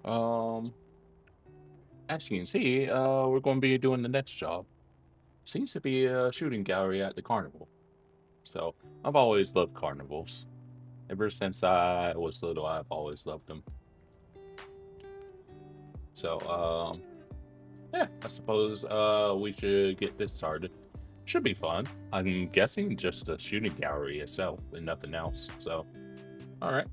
Um, as you can see, we're going to be doing the next job. Seems to be a shooting gallery at the carnival. So I've always loved carnivals. Ever since I was little, I've always loved them. So, yeah, I suppose we should get this started. Should be fun. I'm guessing just a shooting gallery itself and nothing else. So, all right.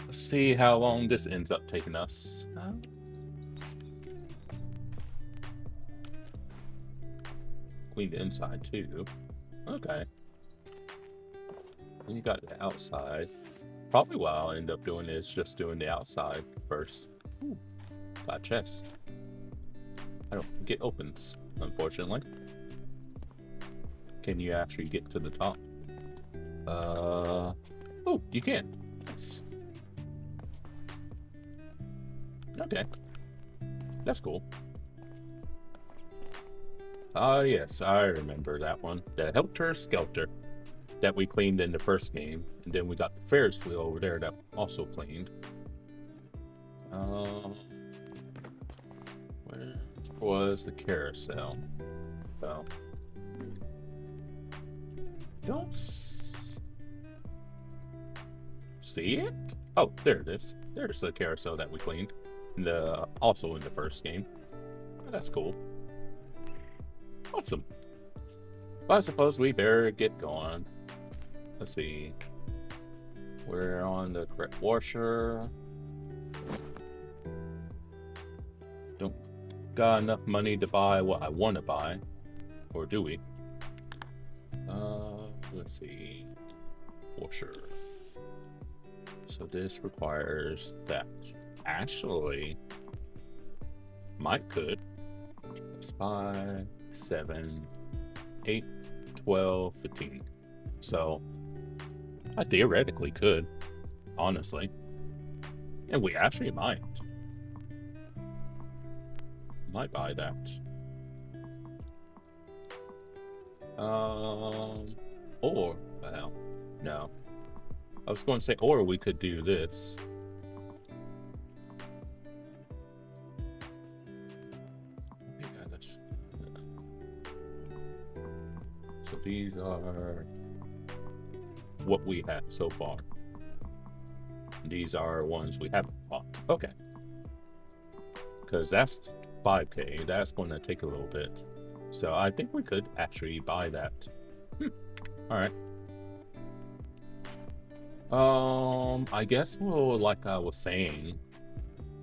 Let's see how long this ends up taking us. Clean the inside too. Okay. Then you got the outside. Probably what I'll end up doing is just doing the outside first. Ooh, got a chest. I don't think it opens, unfortunately. Can you actually get to the top? Oh, you can. Nice. Okay. That's cool. Ah, yes, I remember that one. The Helter Skelter that we cleaned in the first game. And then we got the Ferris wheel over there that also cleaned. Where was the carousel? Oh. Don't see it? Oh, there it is. There's the carousel that we cleaned. Also in the first game. Oh, that's cool. Awesome. Well, I suppose we better get going. Let's see. We're on the correct washer. Don't got enough money to buy what I want to buy. Or do we? Let's see. Washer. So this requires that. Actually, might could. That's 5, 7, 8, 12, 15. So I theoretically could, honestly. And we actually might. Might buy that. Or, well, no. I was going to say, or we could do this. So these are what we have so far. These are ones we haven't bought. Okay. Because that's 5K. That's going to take a little bit. So I think we could actually buy that. Alright. I guess we'll, like I was saying,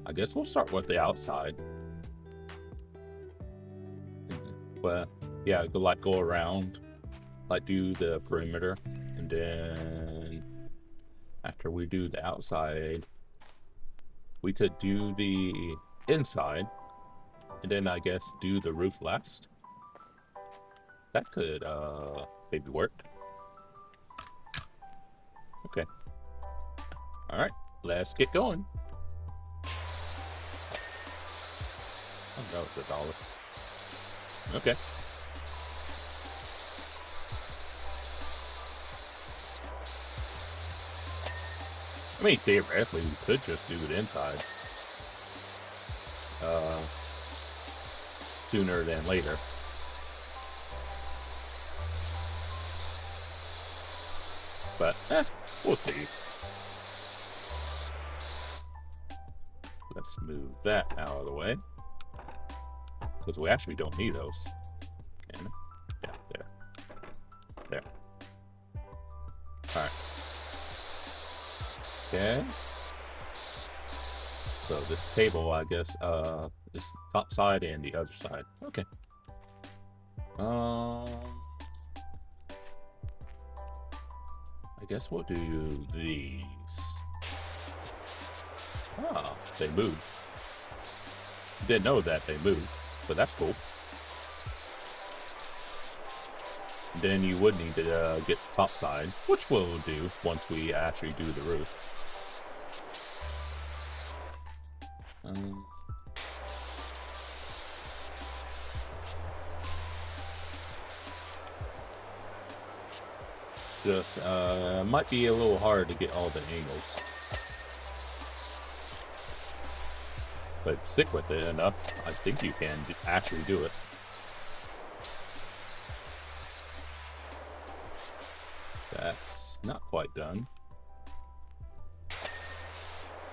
I guess we'll start with the outside. But yeah, go around, like do the perimeter, and then after we do the outside, we could do the inside, and then I guess do the roof last. That could maybe work. Okay. All right, let's get going. Oh no, it's $1. Okay. I mean, theoretically, we could just do it inside. Sooner than later. But, we'll see. Let's move that out of the way. Because we actually don't need those. And, yeah, there. There. Alright. Okay. So this table, I guess, is top side and the other side. Okay. I guess we'll do these. Ah, they move. Didn't know that they move, but that's cool. Then you would need to get the top side, which we'll do once we actually do the roof. Just might be a little hard to get all the angles. But stick with it enough, I think you can actually do it. That's not quite done.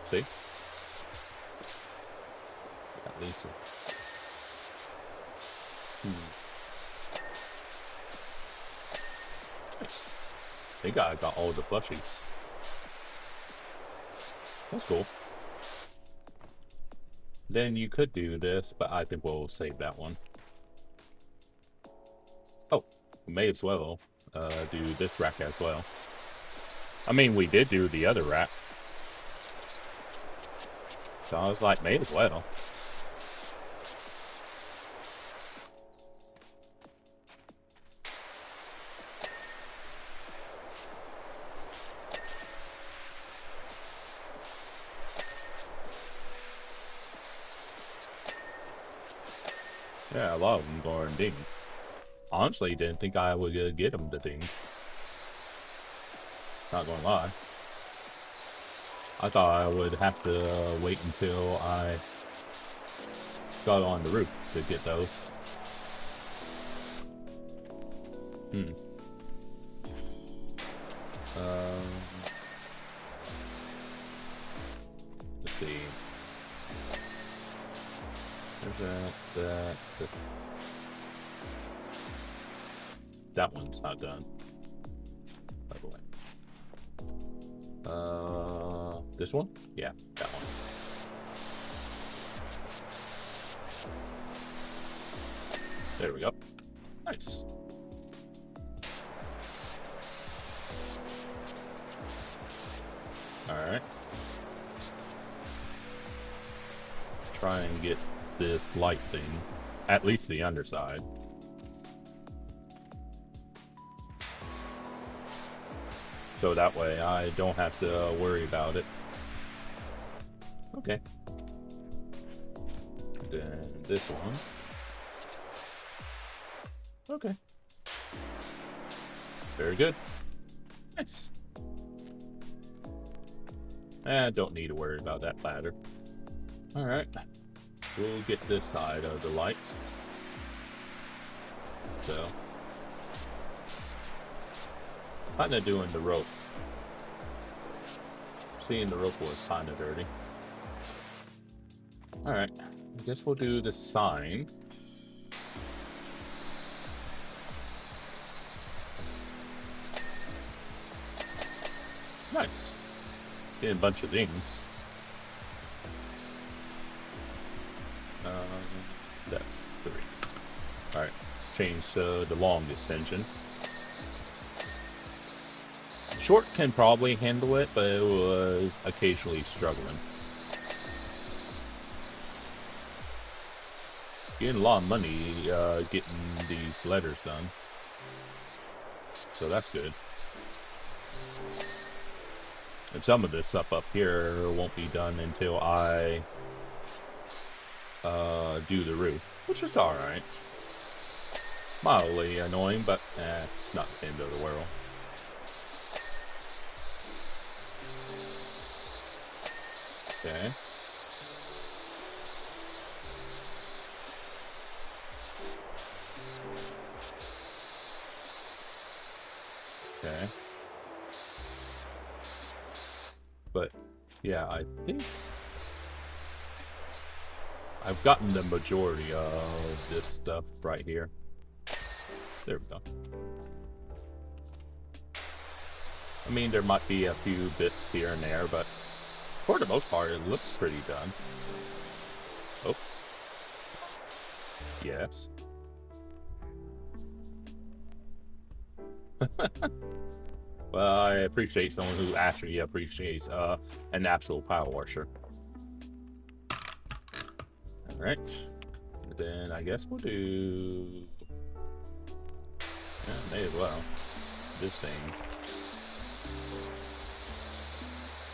See? At least. Nice. I think I got all the plushies. That's cool. Then you could do this, but I think we'll save that one. Oh, we may as well do this rack as well. I mean, we did do the other rack. So I was like, may as well. Yeah, a lot of them going ding. Honestly, didn't think I would get them to ding. Not gonna lie. I thought I would have to wait until I got on the roof to get those. Let's see. There's that one's not done, by the way. This one? Yeah, that one. There we go. Nice. Alright. Try and get this light thing, at least the underside. So that way I don't have to worry about it. Okay. Then this one. Okay. Very good. Nice. Don't need to worry about that ladder. Alright. We'll get this side of the lights. So. Kinda doing the rope. Seeing the rope was kinda dirty. Alright. I guess we'll do the sign. Nice. Getting a bunch of things. That's 3. Alright. Change to the long extension. Short can probably handle it, but it was occasionally struggling. Getting a lot of money getting these letters done. So that's good. And some of this stuff up here won't be done until I do the roof, which is alright. Mildly annoying, but it's not the end of the world. Okay. Okay. But yeah, I think I've gotten the majority of this stuff right here. There we go. I mean, there might be a few bits here and there, but for the most part, it looks pretty done. Oh. Yes. Well, I appreciate someone who actually appreciates an actual power washer. Alright. Then I guess we'll do... Yeah, may as well. This thing.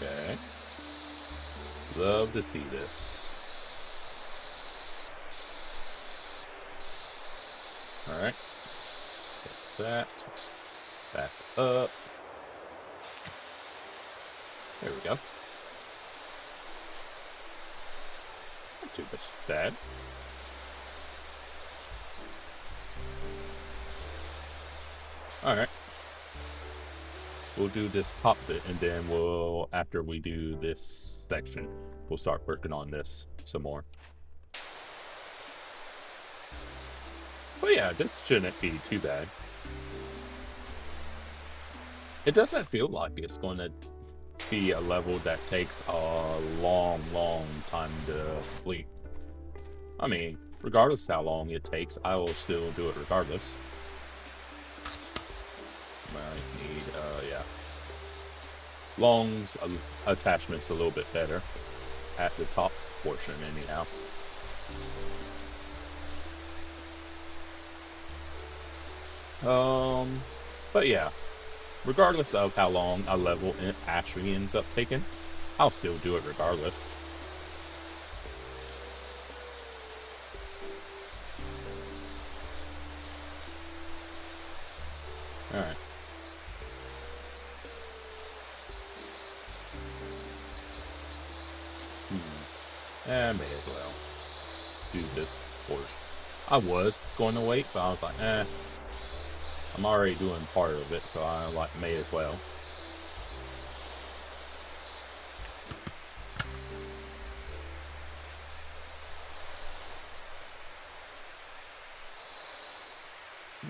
Okay. Love to see this. Alright. Get that. Back up. There we go. too bad. Alright. We'll do this top bit, and then after we do this section, we'll start working on this some more. But yeah, this shouldn't be too bad. It doesn't feel like it's going to be a level that takes a long time to complete. I mean, regardless how long it takes, I will still do it regardless. Might need, yeah. Long's attachment's a little bit better at the top portion anyhow. But yeah, regardless of how long a level actually ends up taking, I'll still do it regardless. Alright. I may as well do this first. I was going to wait, but I was like, I'm already doing part of it, so I may as well.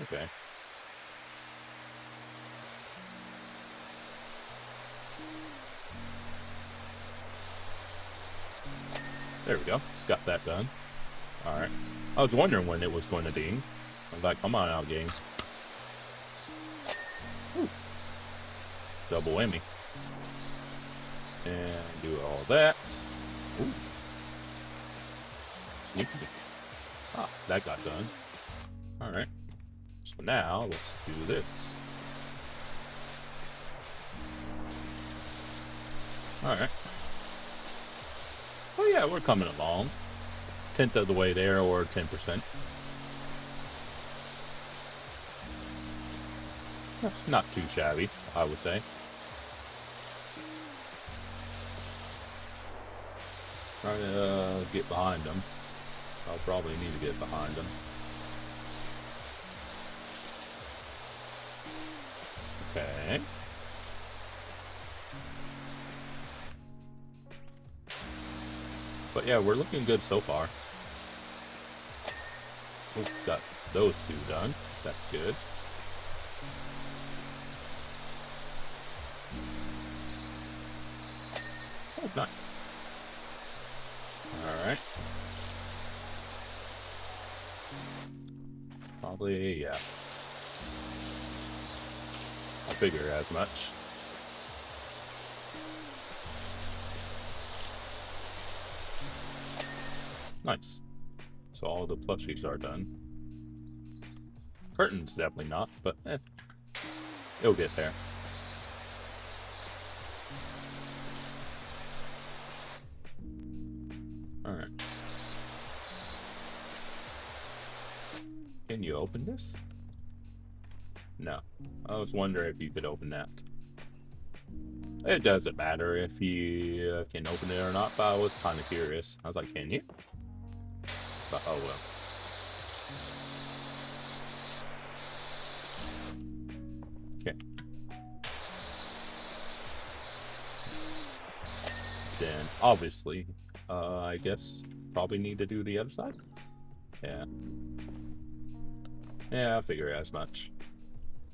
Okay. There we go. Got that done. Alright. I was wondering when it was going to ding. I was like, come on out, game. Whew. Double whammy. And do all that. Ooh. Sneaky. Ah, that got done. Alright. So now, let's do this. Alright. Oh yeah, we're coming along. 1/10 of the way there, or 10%. Not too shabby, I would say. Trying to get behind them. I'll probably need to get behind them. Okay. But yeah, we're looking good so far. Oh, got those two done. That's good. Oh, nice. Alright. Probably, yeah. I figure as much. Nice. So all the plushies are done. Curtains definitely not, but it'll get there. Alright. Can you open this? No. I was wondering if you could open that. It doesn't matter if you can open it or not, but I was kind of curious. I was like, can you? But oh well. Okay. Then obviously, I guess probably need to do the other side. Yeah. Yeah, I figure as much.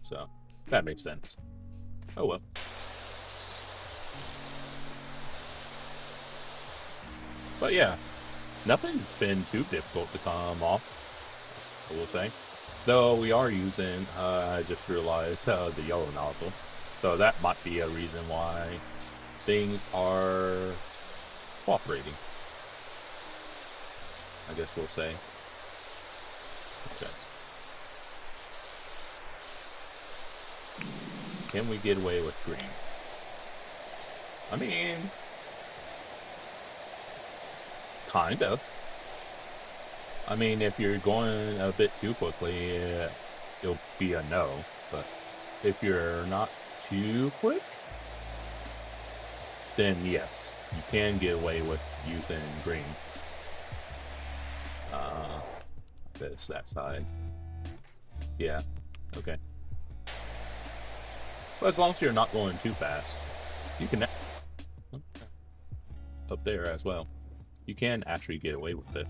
So that makes sense. Oh well. But yeah, nothing's been too difficult to come off, I will say. Though we are using, I just realized, the yellow nozzle. So that might be a reason why things are cooperating, I guess we'll say. Okay. Can we get away with green? I mean, kind of. I mean, if you're going a bit too quickly, it'll be a no. But if you're not too quick, then yes, you can get away with using green. this, that side. Yeah, okay. But as long as you're not going too fast, you can... Up there as well. You can actually get away with it.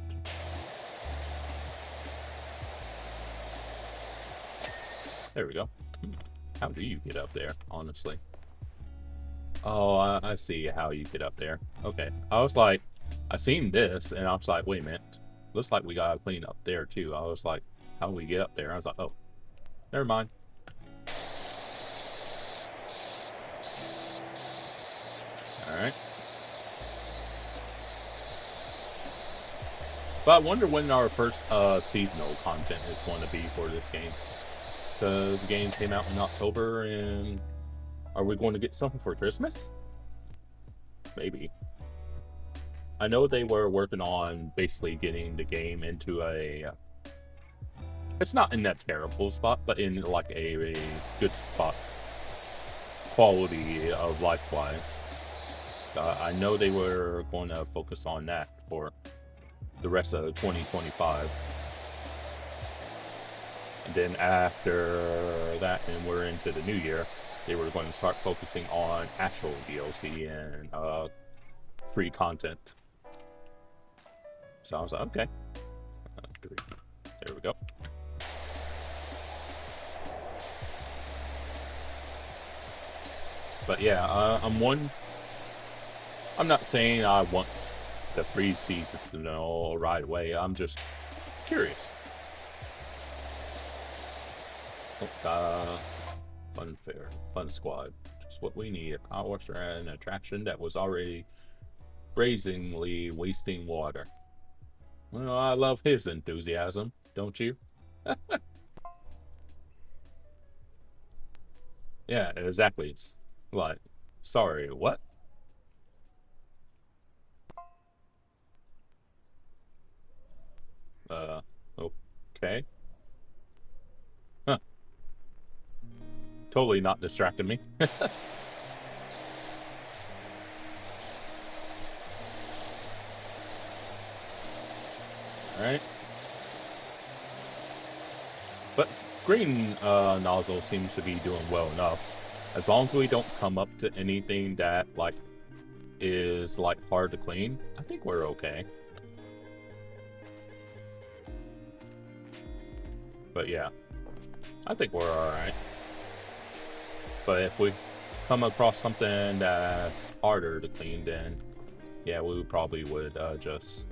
There we go. How do you get up there, honestly? Oh, I see how you get up there. Okay. I was like, I seen this, and I was like, wait a minute. Looks like we gotta clean up there, too. I was like, how do we get up there? I was like, oh, never mind. Alright. But I wonder when our first seasonal content is going to be for this game. Because the game came out in October, and are we going to get something for Christmas? Maybe. I know they were working on basically getting the game into a... it's not in that terrible spot, but in like a good spot. Quality of life-wise. I know they were going to focus on that for the rest of 2025. And then after that, and we're into the new year, they were going to start focusing on actual DLC and free content. So I was like, okay. There we go. But yeah, I'm not saying I want the free season to know right away. I'm just curious. Fun squad. Just what we need. A PowerWash and an attraction that was already brazenly wasting water. Well, I love his enthusiasm, don't you? Yeah, exactly. It's like, sorry, what? Okay. Huh. Totally not distracting me. Alright. But screen nozzle seems to be doing well enough. As long as we don't come up to anything that, like, is, like, hard to clean, I think we're okay. But yeah, I think we're alright. But if we come across something that's harder to clean, then yeah, we probably would just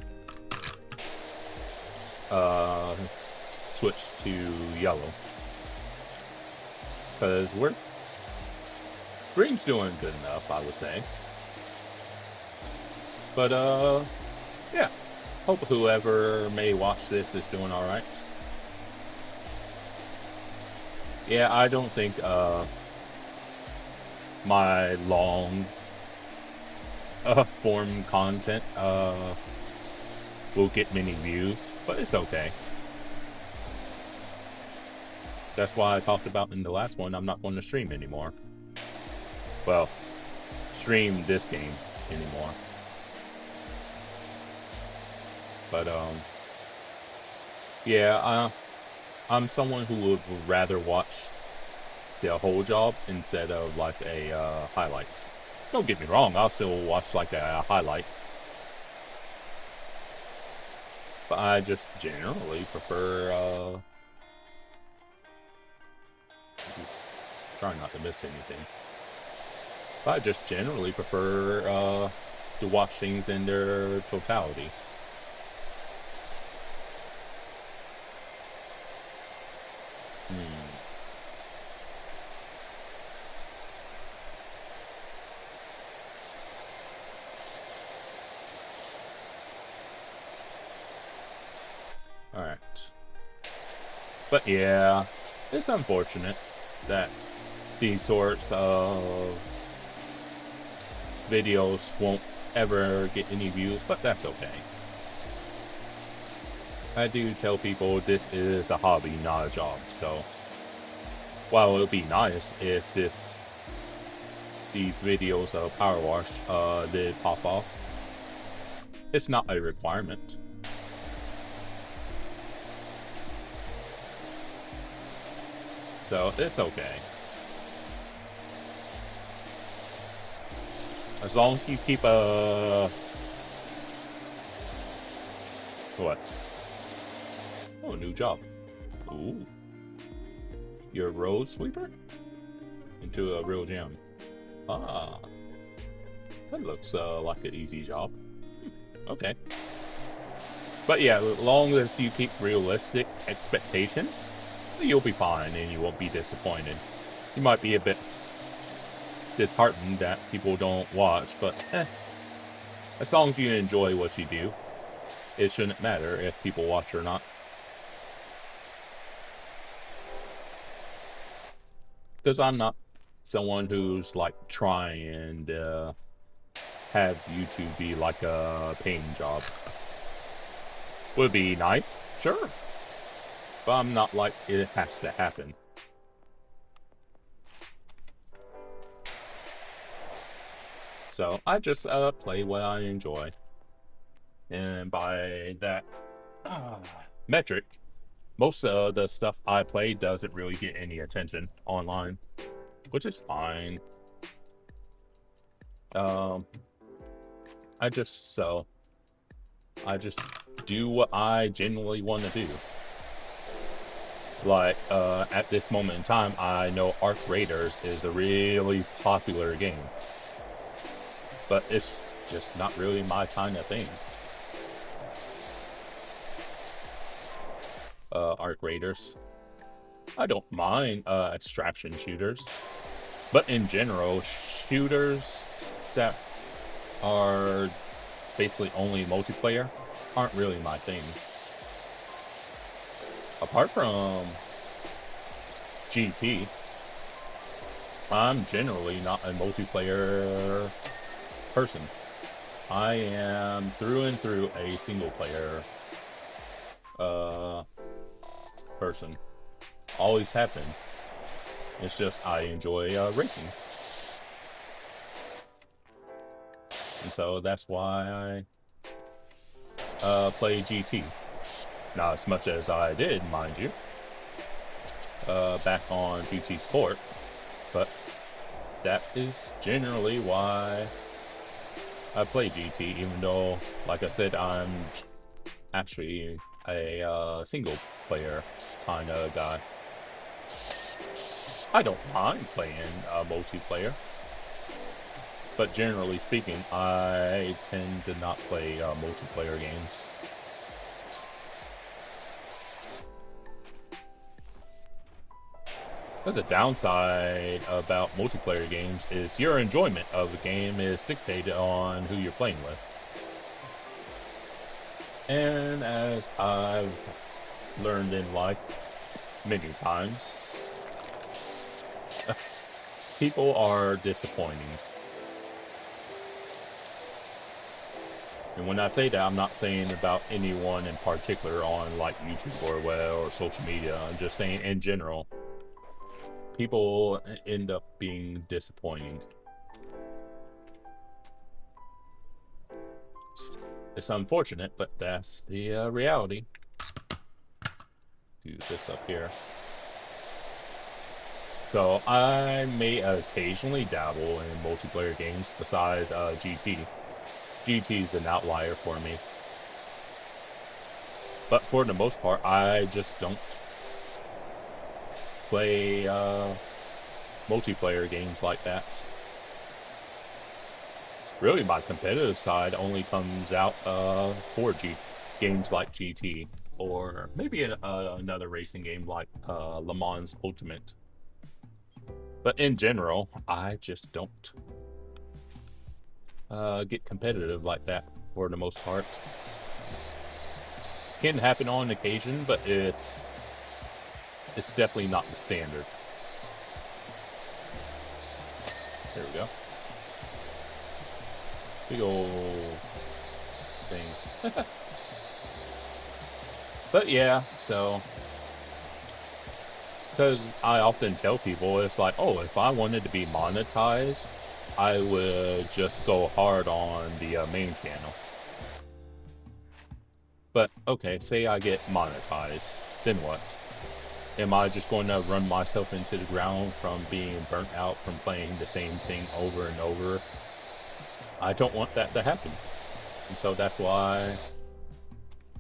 switch to yellow. Because green's doing good enough, I would say. But yeah, hope whoever may watch this is doing alright. Yeah, I don't think my long form content will get many views, but it's okay. That's why I talked about in the last one, I'm not going to stream anymore. Well, stream this game anymore. But yeah, I'm someone who would rather watch the whole job instead of like a highlights. Don't get me wrong, I'll still watch like a highlight. But I just generally prefer trying not to miss anything. But I just generally prefer to watch things in their totality. Alright. But yeah, it's unfortunate that these sorts of videos won't ever get any views, but that's okay. I do tell people this is a hobby, not a job, so while it would be nice if these videos of PowerWash did pop off, it's not a requirement. So it's okay. As long as you keep what? Oh, new job. Ooh. You're a road sweeper? Into a real gym. Ah. That looks like an easy job. Okay. But yeah, as long as you keep realistic expectations, you'll be fine and you won't be disappointed. You might be a bit disheartened that people don't watch, but as long as you enjoy what you do, it shouldn't matter if people watch or not. Because I'm not someone who's like trying to have YouTube be like a paying job. Would be nice, sure. But I'm not like it has to happen. So I just play what I enjoy. And by that metric, most of the stuff I play doesn't really get any attention online, which is fine. I just do what I genuinely want to do. Like, at this moment in time, I know Arc Raiders is a really popular game. But it's just not really my kind of thing. Arc Raiders. I don't mind extraction shooters. But in general, shooters that are basically only multiplayer aren't really my thing. Apart from GT, I'm generally not a multiplayer person. I am through and through a single player person. Always have been. It's just I enjoy racing. And so that's why I play GT. Not as much as I did, mind you, back on GT Sport, but that is generally why I play GT, even though, like I said, I'm actually a single player kind of guy. I don't mind playing multiplayer, but generally speaking, I tend to not play multiplayer games. There's a downside about multiplayer games is your enjoyment of the game is dictated on who you're playing with. And as I've learned in life many times, people are disappointing. And when I say that, I'm not saying about anyone in particular on like YouTube or social media. I'm just saying in general. People end up being disappointing. It's unfortunate, but that's the reality. Do this up here. So I may occasionally dabble in multiplayer games besides GT. GT is an outlier for me. But for the most part, I just don't play multiplayer games like that. Really, my competitive side only comes out for games like GT, or maybe another racing game like Le Mans Ultimate. But in general, I just don't get competitive like that for the most part. Can happen on occasion, but it's definitely not the standard. There we go. Big old thing. But yeah, so because I often tell people, it's like, oh, if I wanted to be monetized, I would just go hard on the main channel. But okay, say I get monetized, then what? am I just going to run myself into the ground from being burnt out from playing the same thing over and over? I don't want that to happen. And so that's why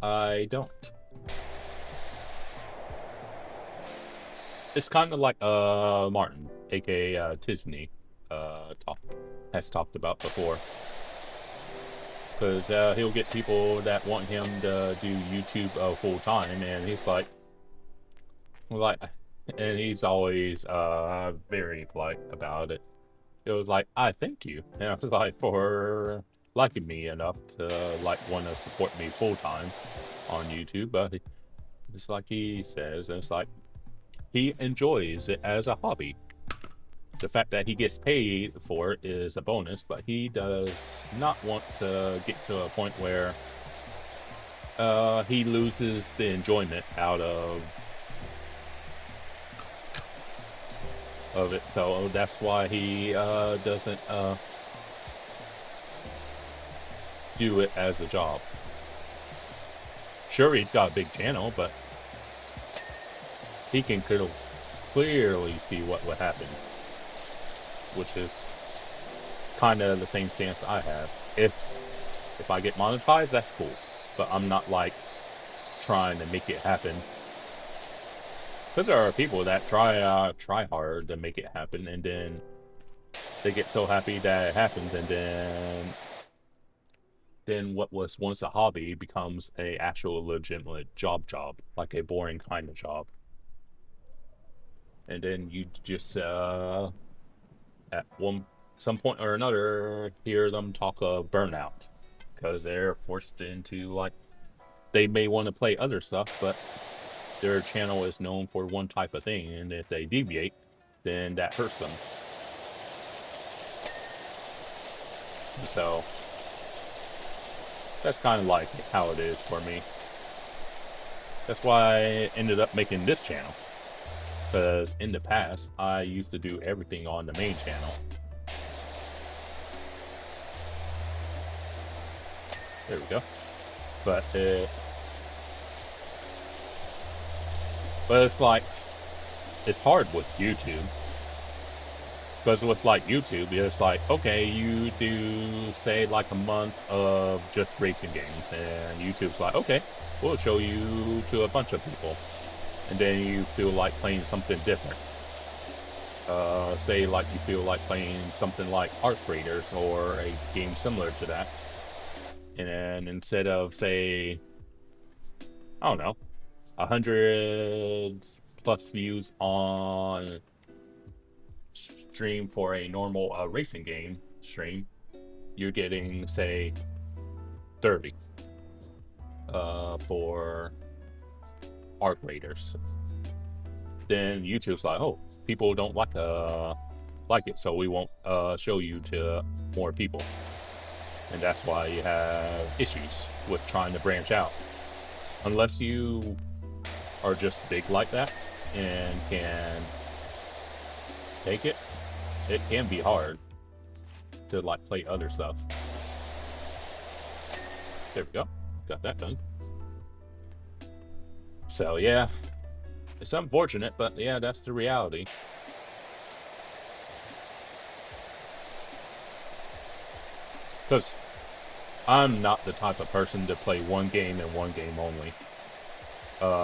I don't. It's kind of like Martin, aka Tisney, has talked about before. Because he'll get people that want him to do YouTube full time, and he's like, and he's always very polite about it. It was like, I thank you, and I was like, for liking me enough to like want to support me full time on YouTube. But it's like he says, and it's like he enjoys it as a hobby. The fact that he gets paid for it is a bonus, but he does not want to get to a point where he loses the enjoyment out of it. So that's why he doesn't do it as a job. Sure, he's got a big channel, but he can clearly see what would happen, which is kind of the same stance I have. If I get monetized, that's cool, but I'm not like trying to make it happen. Because there are people that try hard to make it happen, and then they get so happy that it happens, and then what was once a hobby becomes a actual legitimate job, like a boring kind of job. And then you just at some point or another hear them talk of burnout, because they're forced into, like, they may want to play other stuff, but their channel is known for one type of thing, and if they deviate, then that hurts them. So that's kind of like how it is for me. That's why I ended up making this channel, because in the past I used to do everything on the main channel. There we go. But it's like, it's hard with YouTube. Because with like YouTube, it's like, okay, you do say like a month of just racing games, and YouTube's like, okay, we'll show you to a bunch of people. And then you feel like playing something different. Say like you feel like playing something like Arc Raiders or a game similar to that. And then instead of, say, I don't know, 100+ views on stream for a normal racing game stream, you're getting, say, 30 for Arc Raiders. Then YouTube's like, oh, people don't like it, so we won't show you to more people. And that's why you have issues with trying to branch out. Unless you are just big like that and can take it, it can be hard to like play other stuff. There we go. Got that done. So yeah, it's unfortunate, but yeah, that's the reality. Because I'm not the type of person to play one game and one game only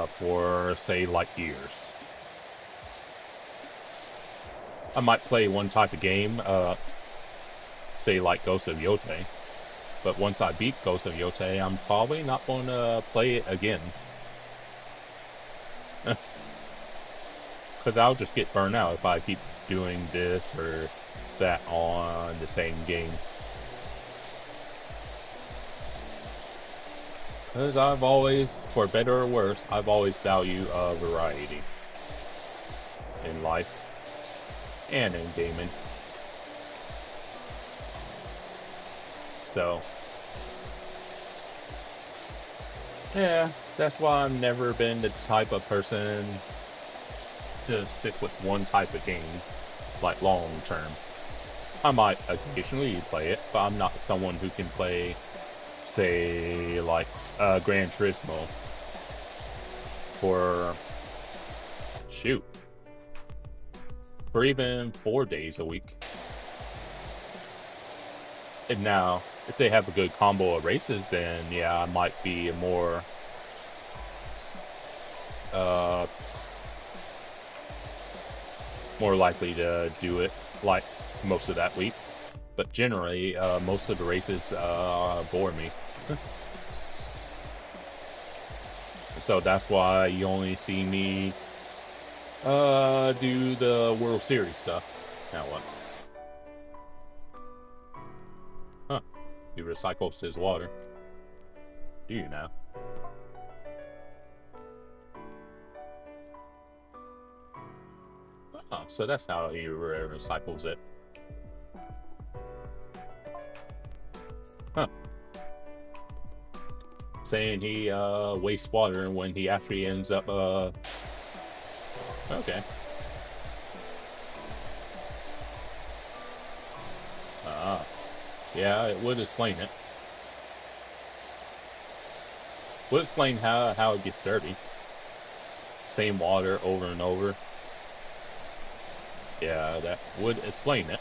for, say, like years. I might play one type of game, say like Ghost of Yotei, but once I beat Ghost of Yotei, I'm probably not going to play it again. Because I'll just get burned out if I keep doing this or that on the same game. Because I've always, for better or worse, I've always valued variety in life and in gaming. So, yeah, that's why I've never been the type of person to stick with one type of game, like long term. I might occasionally play it, but I'm not someone who can play, say, like Gran Turismo for shoot. For even 4 days a week. And now, if they have a good combo of races, then yeah, I might be more more likely to do it like most of that week. But generally, most of the races bore me. So that's why you only see me do the World Series stuff. Now what? Huh. He recycles his water. Do you now? Oh, so that's how he recycles it. Huh. Saying he wastes water when he actually ends up okay. Yeah, it would explain it. Would explain how it gets dirty. Same water over and over. Yeah, that would explain it.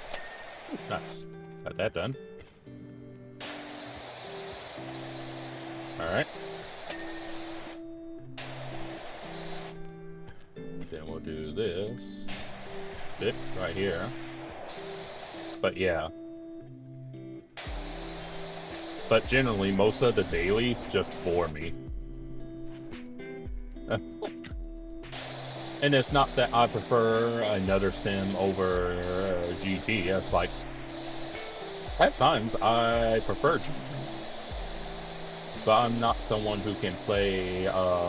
Nice. Got that done. Alright. Then we'll do this bit right here. But yeah. But generally, most of the dailies just bore me. And it's not that I prefer another sim over GT. It's like, at times, I prefer GT. But I'm not someone who can play a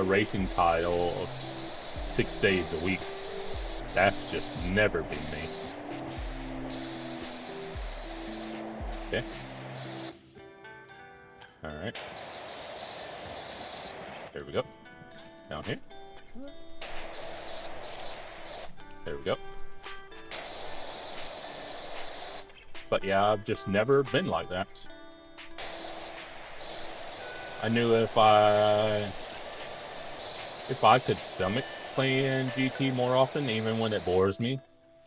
racing title 6 days a week. That's just never been me. Okay. Alright. There we go. Down here. There we go. But yeah, I've just never been like that. I knew if I could stomach playing GT more often, even when it bores me,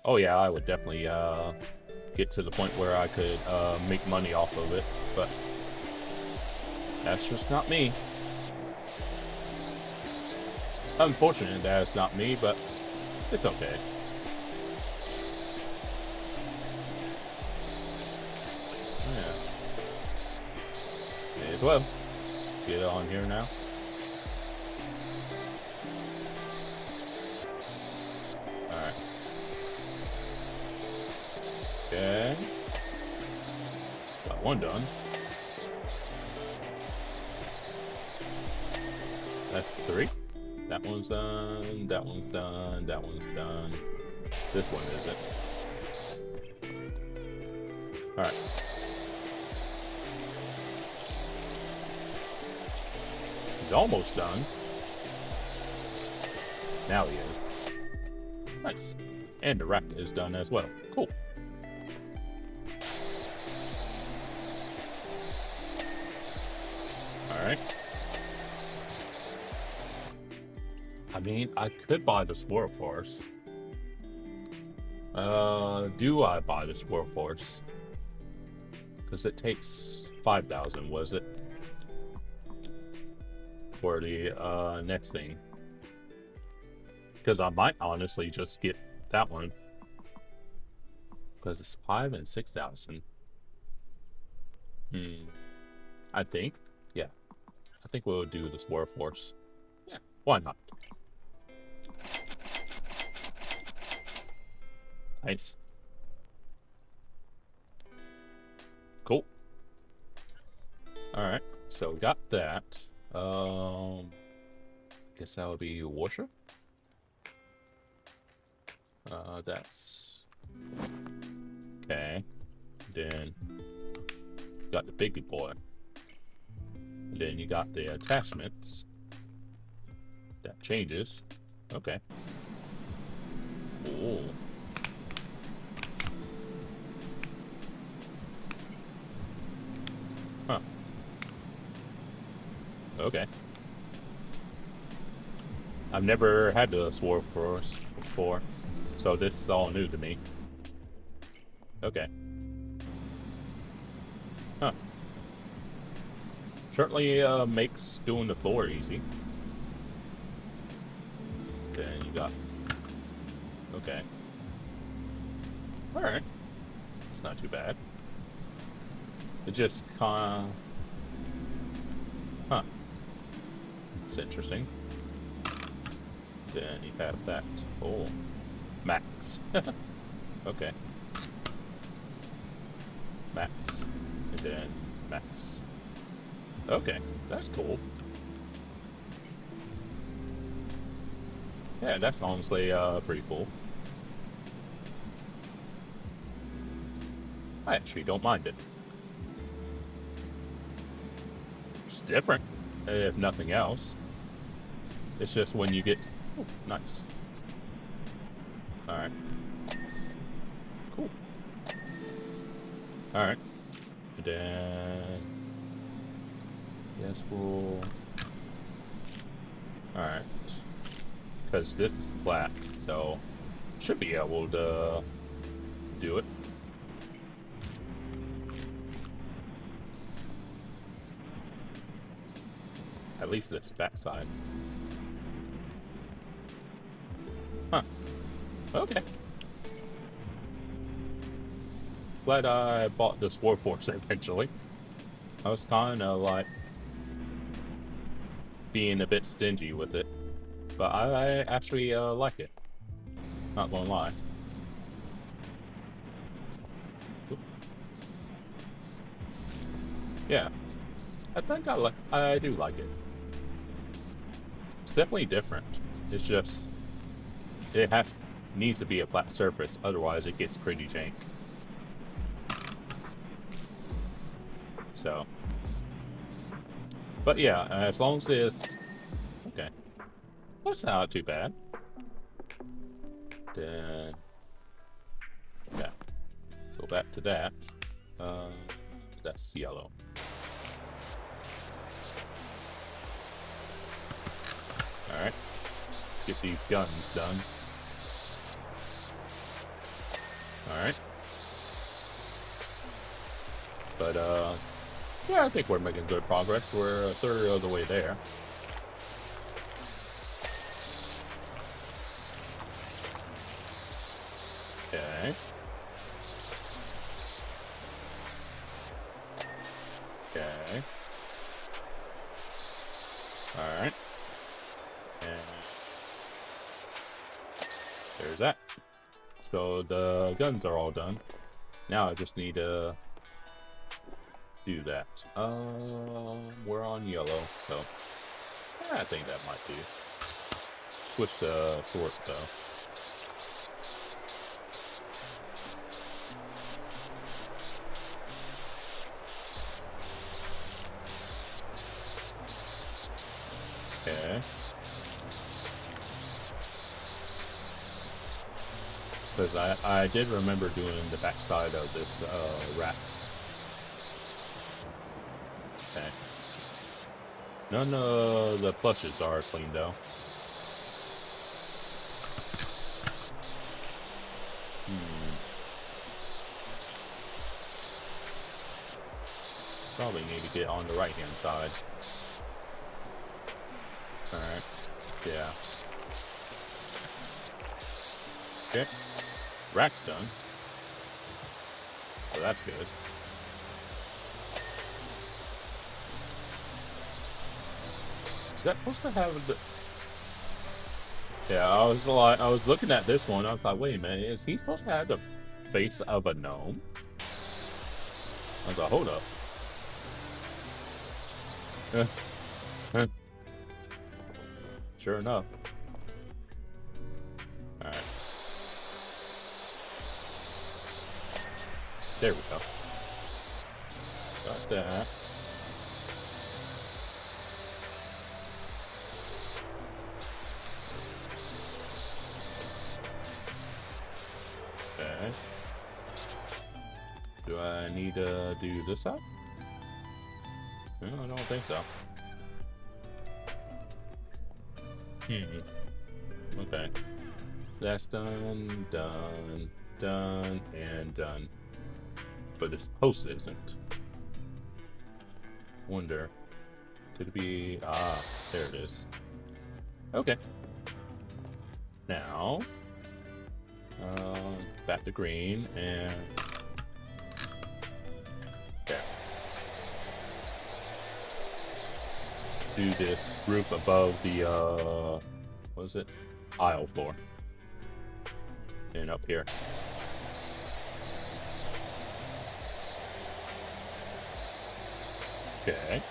oh yeah, I would definitely get to the point where I could make money off of it. But that's just not me. Unfortunate that it's not me, but it's okay. Yeah. May as well. Get on here now. Alright. Okay. Got one done. That's 3. That one's done, that one's done, that one's done. This one isn't. Alright. He's almost done. Now he is. Nice. And the rack is done as well. Cool. Alright. I mean, I could buy the Swirl Force. Do I buy the Swirl Force? Because it takes 5,000, was it? For the next thing. Because I might honestly just get that one. Because it's 5 and 6,000. I think. Yeah. I think we'll do the Swirl Force. Yeah, why not? Nice. Cool. Alright, so we got that. Guess that would be washer. That's okay. Then you got the biggie boy. And then you got the attachments. That changes. Okay. Ooh. Huh. Okay. I've never had the sword force before, so this is all new to me. Okay. Huh. Certainly makes doing the floor easy. Then you got... Okay. Alright. It's not too bad. It just kinda... Huh. It's interesting. Then you have that. Oh. Max. Okay. Max. And then max. Okay. That's cool. Yeah, that's honestly pretty cool. I actually don't mind it. It's different, if nothing else. It's just when you get... Oh, nice. Alright. Cool. Alright. And then... Yes, we'll... Alright. Because this is flat, so... Should be able to... do it. At least this backside. Huh. Okay. Glad I bought this Warforce eventually. I was kind of like being a bit stingy with it, but I actually like it. Not gonna lie. Oop. Yeah, I think I do like it. It's definitely different. It's just it needs to be a flat surface, otherwise it gets pretty jank. So, but yeah, as long as it's okay, that's not too bad. Then yeah, go back to that. That's yellow. All right, get these guns done. All right, but yeah, I think we're making good progress. We're a third of the way there. Okay. Okay. Alright. And there's that. So the guns are all done. Now I just need to do that. We're on yellow, so I think that might do. Switch to sword though. Okay. Because I did remember doing the backside of this rack. Okay. None of the plushes are clean though. Probably need to get on the right hand side. Alright. Yeah. Okay. Rack's done. So that's good. Is that supposed to have the... Yeah, I was looking at this one, I was like, wait a minute, is he supposed to have the face of a gnome? I was like, hold up. Sure enough. Alright. There we go. Got that. Okay. Do I need to do this side? No, I don't think so. Okay. That's done, done, done, and done. But this post isn't. Wonder. Could it be... Ah, there it is. Okay. Now... back to green, and... Okay. Do this roof above the, what is it? Aisle floor. And up here. Okay.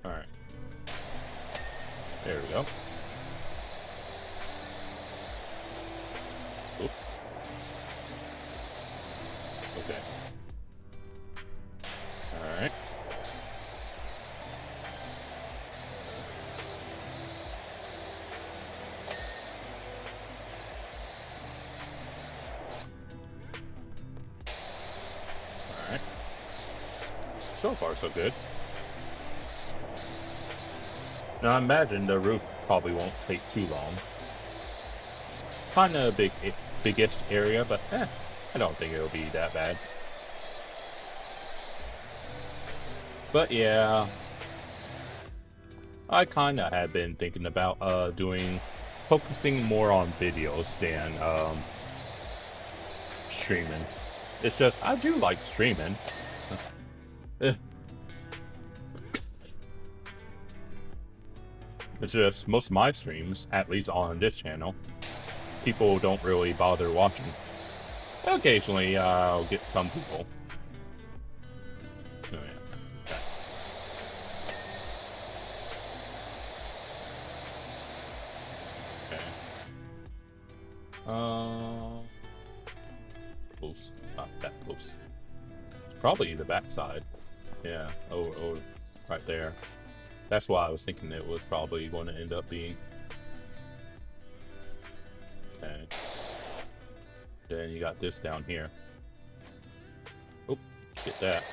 Alright. There we go. Oops. Okay. Alright. Alright. So far, so good. Now, I imagine the roof probably won't take too long. Kinda biggest area, but I don't think it'll be that bad. But yeah, I kinda had been thinking about focusing more on videos than streaming. It's just, I do like streaming. It's just, most of my streams, at least on this channel, people don't really bother watching. Occasionally, I'll get some people. Oh, yeah. Okay. Close. Not that close. It's probably the back side. Yeah. Oh, right there. That's why I was thinking it was probably going to end up being. Okay. Then you got this down here. Oh, get that.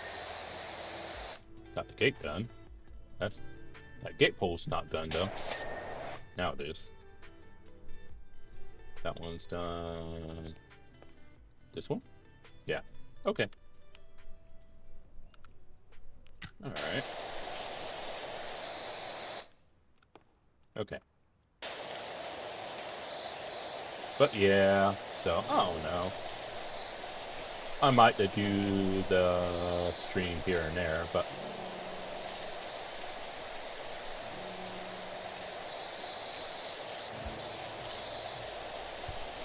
Got the gate done. That gate pole's not done though. Now it is. That one's done. This one? Yeah. Okay. All right. Okay. But yeah, so, I don't know. I might do the stream here and there, but...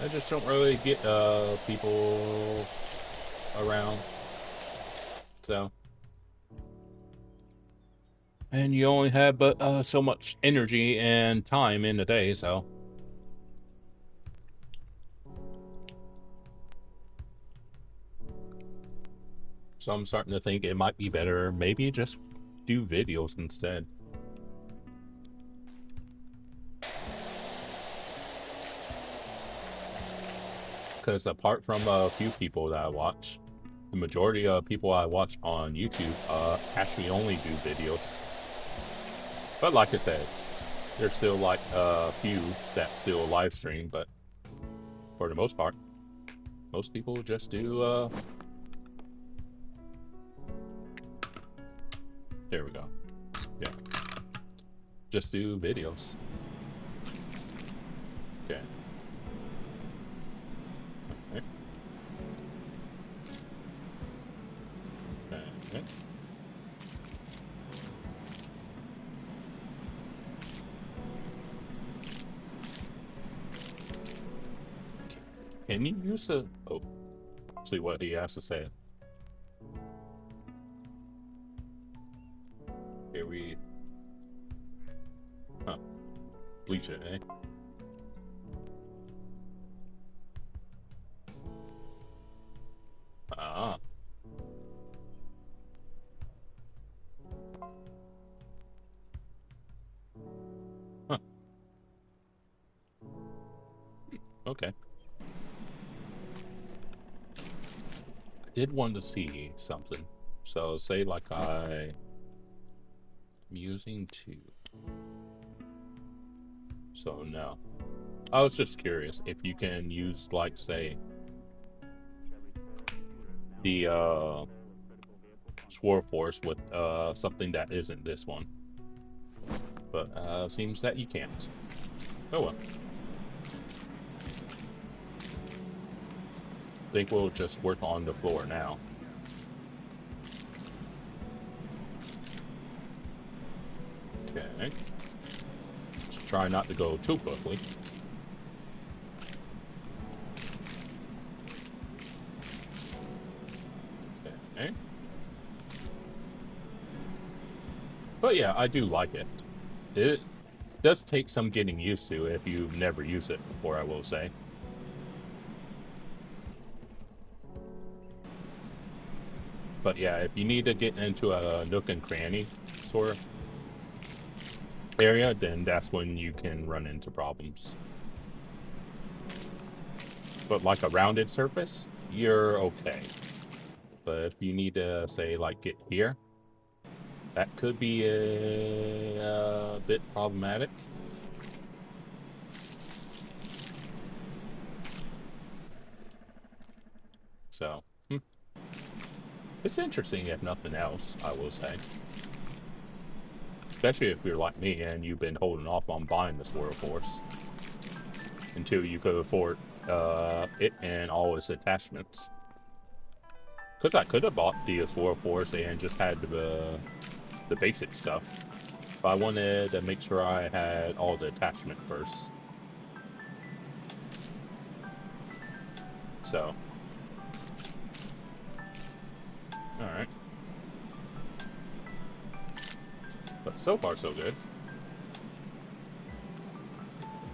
I just don't really get people around. So... And you only have but so much energy and time in the day, so... So I'm starting to think it might be better, maybe just do videos instead. Because apart from a few people that I watch, the majority of people I watch on YouTube actually only do videos. But like I said, there's still like a few that still live stream, but for the most part, most people just do there we go. Yeah. Just do videos. Okay. Okay. Okay. Can you use the... Oh. See what he has to say. Here we... Huh. Bleach it, eh? Ah. Huh. Okay. I did want to see something. So say like I'm using 2. So no. I was just curious if you can use like say the Sword Force with something that isn't this one. But seems that you can't. Oh well. I think we'll just work on the floor now. Okay. Just try not to go too quickly. Okay. But yeah, I do like it. It does take some getting used to if you've never used it before, I will say. But yeah, if you need to get into a nook and cranny sort of area, then that's when you can run into problems. But like a rounded surface, you're okay. But if you need to, say, like get here, that could be a bit problematic. So, it's interesting if nothing else, I will say. Especially if you're like me and you've been holding off on buying the Sword Force until you could afford it and all its attachments. Because I could have bought the Sword Force and just had the basic stuff. But I wanted to make sure I had all the attachment first. So. Alright. But so far, so good.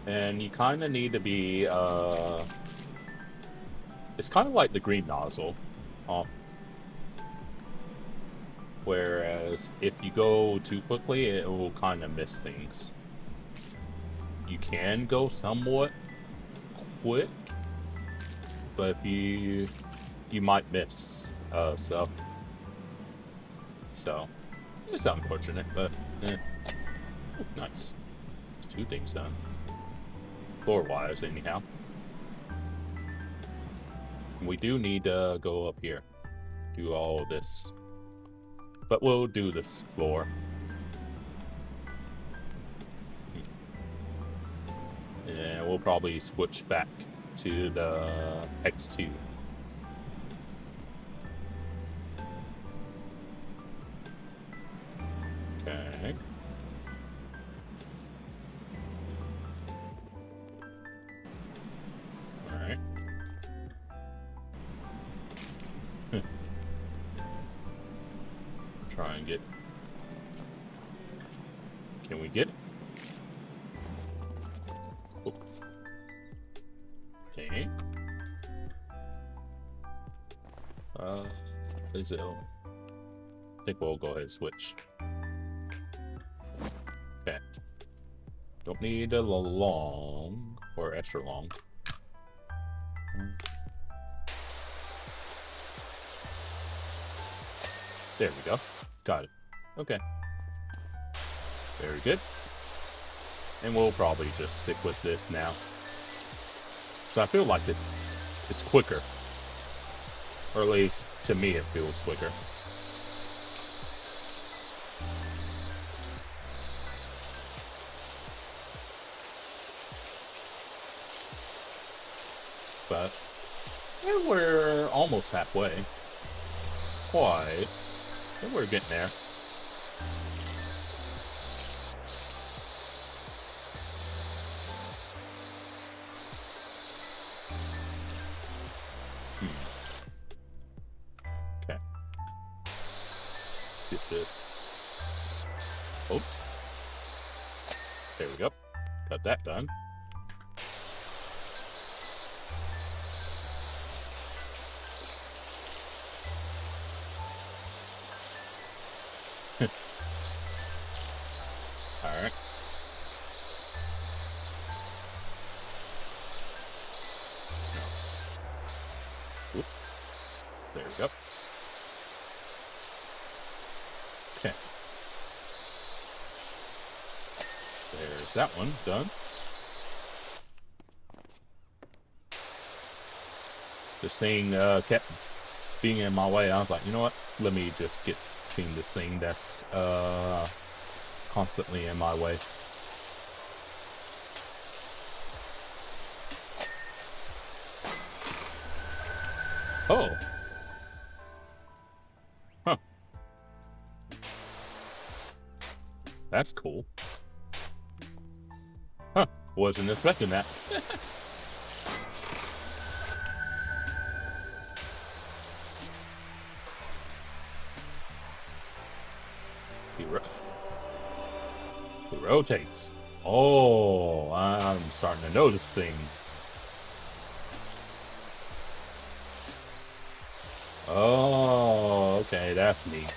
And you kind of need to be, it's kind of like the green nozzle. Whereas, if you go too quickly, it will kind of miss things. You can go somewhat quick, but if you might miss stuff. So, it's unfortunate, but oh, nice. 2 things done. Floor-wise, anyhow. We do need to go up here. Do all of this. But we'll do this floor. And we'll probably switch back to the X2. Okay. Alright. Try and get... Can we get it? Oh. Okay. Is it... I think we'll go ahead and switch. Okay. Don't need a long or extra long. There we go. Got it. Okay. Very good. And we'll probably just stick with this now. So I feel like it's quicker. Or at least to me it feels quicker. But we're almost halfway. Quite. But we're getting there. Okay. Get this. Oops. There we go. Got that done. Alright. No. Oop. There we go. that one done. This thing kept being in my way. I was like, you know what? Let me just clean this thing that's constantly in my way. Oh. Huh. That's cool. Huh. Wasn't expecting that. He rotates. Oh, I'm starting to notice things. Oh, okay, that's neat.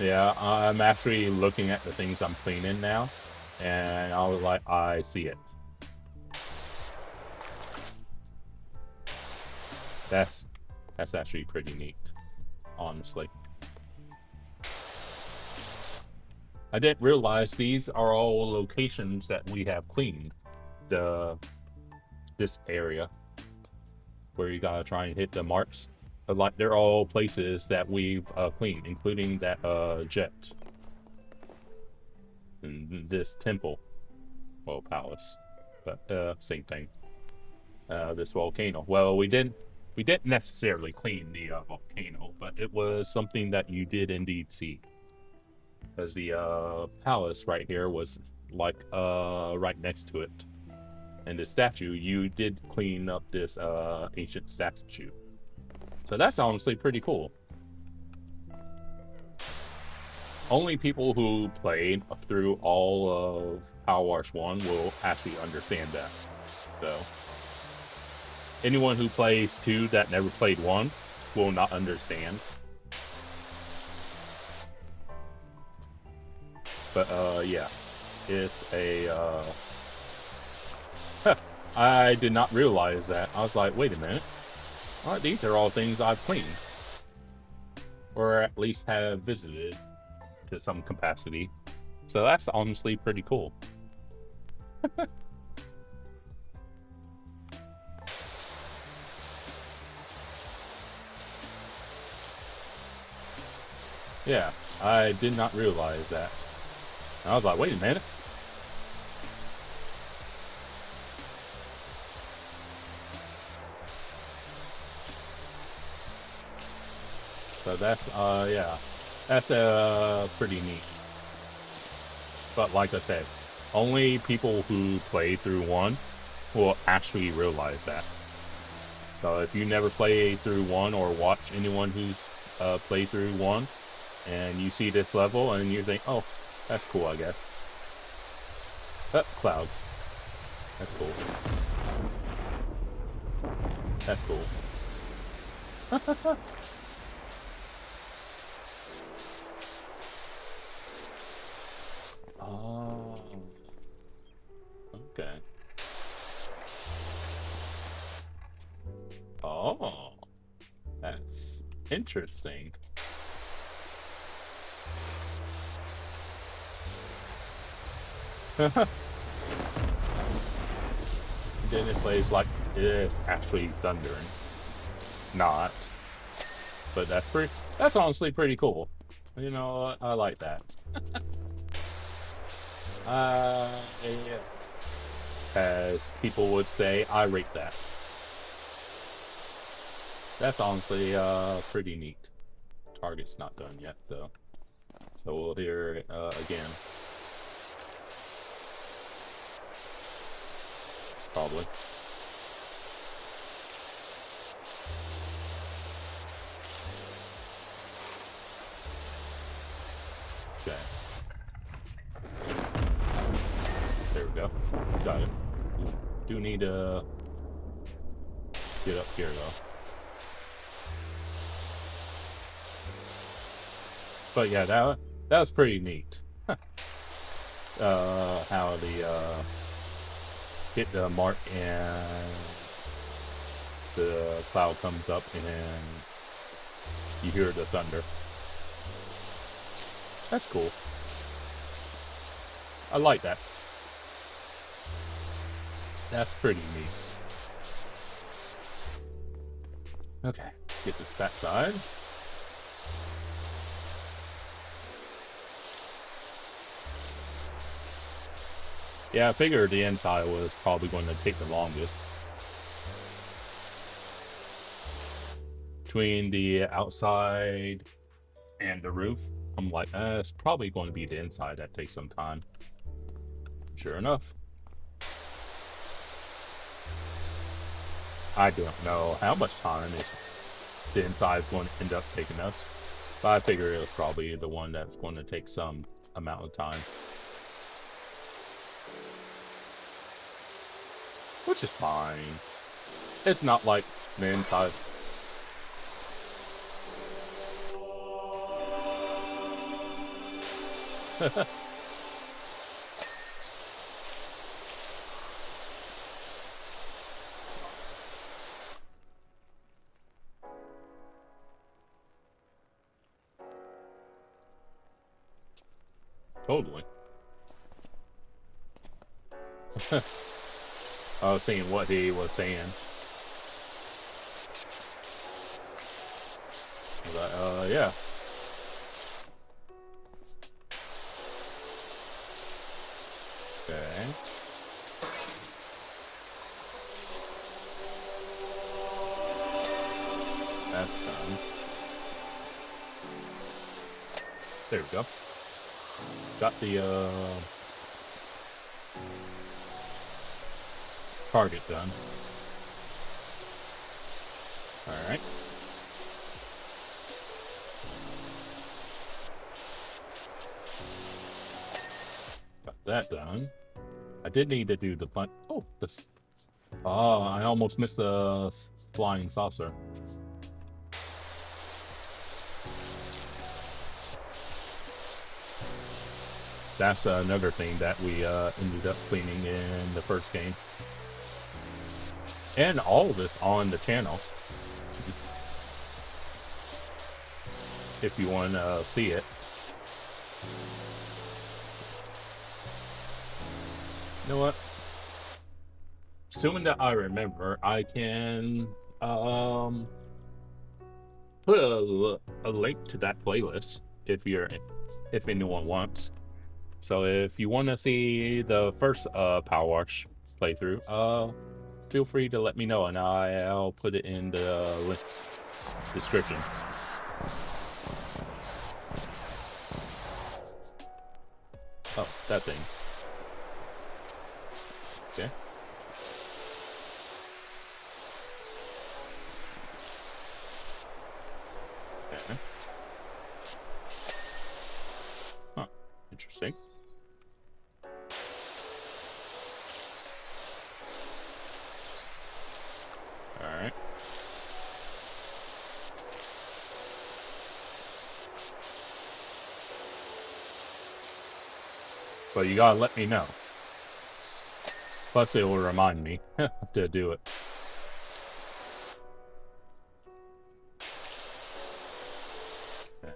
Yeah, I'm actually looking at the things I'm cleaning now, and I was like, I see it. That's actually pretty neat, honestly. I didn't realize these are all locations that we have cleaned. This area where you gotta try and hit the marks. Like, they're all places that we've cleaned, including that jet. And this temple. Well, palace. But same thing. This volcano. Well, we didn't necessarily clean the volcano, but it was something that you did indeed see. Because the palace right here was like right next to it. And the statue, you did clean up this ancient statue. So that's honestly pretty cool. Only people who played through all of PowerWash 1 will actually understand that. So anyone who plays 2 that never played 1 will not understand. But yeah, it's a I did not realize that. I was like, wait a minute. All right, these are all things I've cleaned, or at least have visited to some capacity. So that's honestly pretty cool. Yeah, I did not realize that. I was like, wait a minute. So that's, yeah, that's pretty neat. But like I said, only people who play through 1 will actually realize that. So if you never play through 1 or watch anyone who's played through 1, and you see this level and you think, oh, that's cool, I guess. Clouds. That's cool. That's cool. Oh. Okay. Oh. That's interesting. Then it plays like it's actually thundering. It's not. But that's honestly pretty cool. You know, I like that. Yeah. As people would say, I rate that. That's honestly pretty neat. Target's not done yet though. So we'll hear it again. Probably. Okay. There we go. Got it. Do need to get up here though. But yeah, that was pretty neat. How the hit the mark and the cloud comes up and you hear the thunder. That's cool. I like that. That's pretty neat. Okay, get this back side. Yeah, I figured the inside was probably going to take the longest. Between the outside and the roof, I'm like, it's probably going to be the inside that takes some time. Sure enough. I don't know how much time the inside is going to end up taking us, but I figure it was probably the one that's going to take some amount of time. Which is fine. It's not like the inside. Totally. I was seeing what he was saying. I was like, yeah. Okay. That's done. There we go. Got the target done. Alright. Got that done. I did need to do the fun. Oh, this. Oh, I almost missed the flying saucer. That's another thing that we ended up cleaning in the first game. And all of this on the channel. If you want to see it. You know what? Assuming that I remember, I can put a link to that playlist if anyone wants. So if you want to see the first PowerWash playthrough, feel free to let me know, and I'll put it in the link description. Oh, that thing. Okay. Okay. Huh. Interesting. Alright. But you gotta let me know. Plus it will remind me to do it. Okay.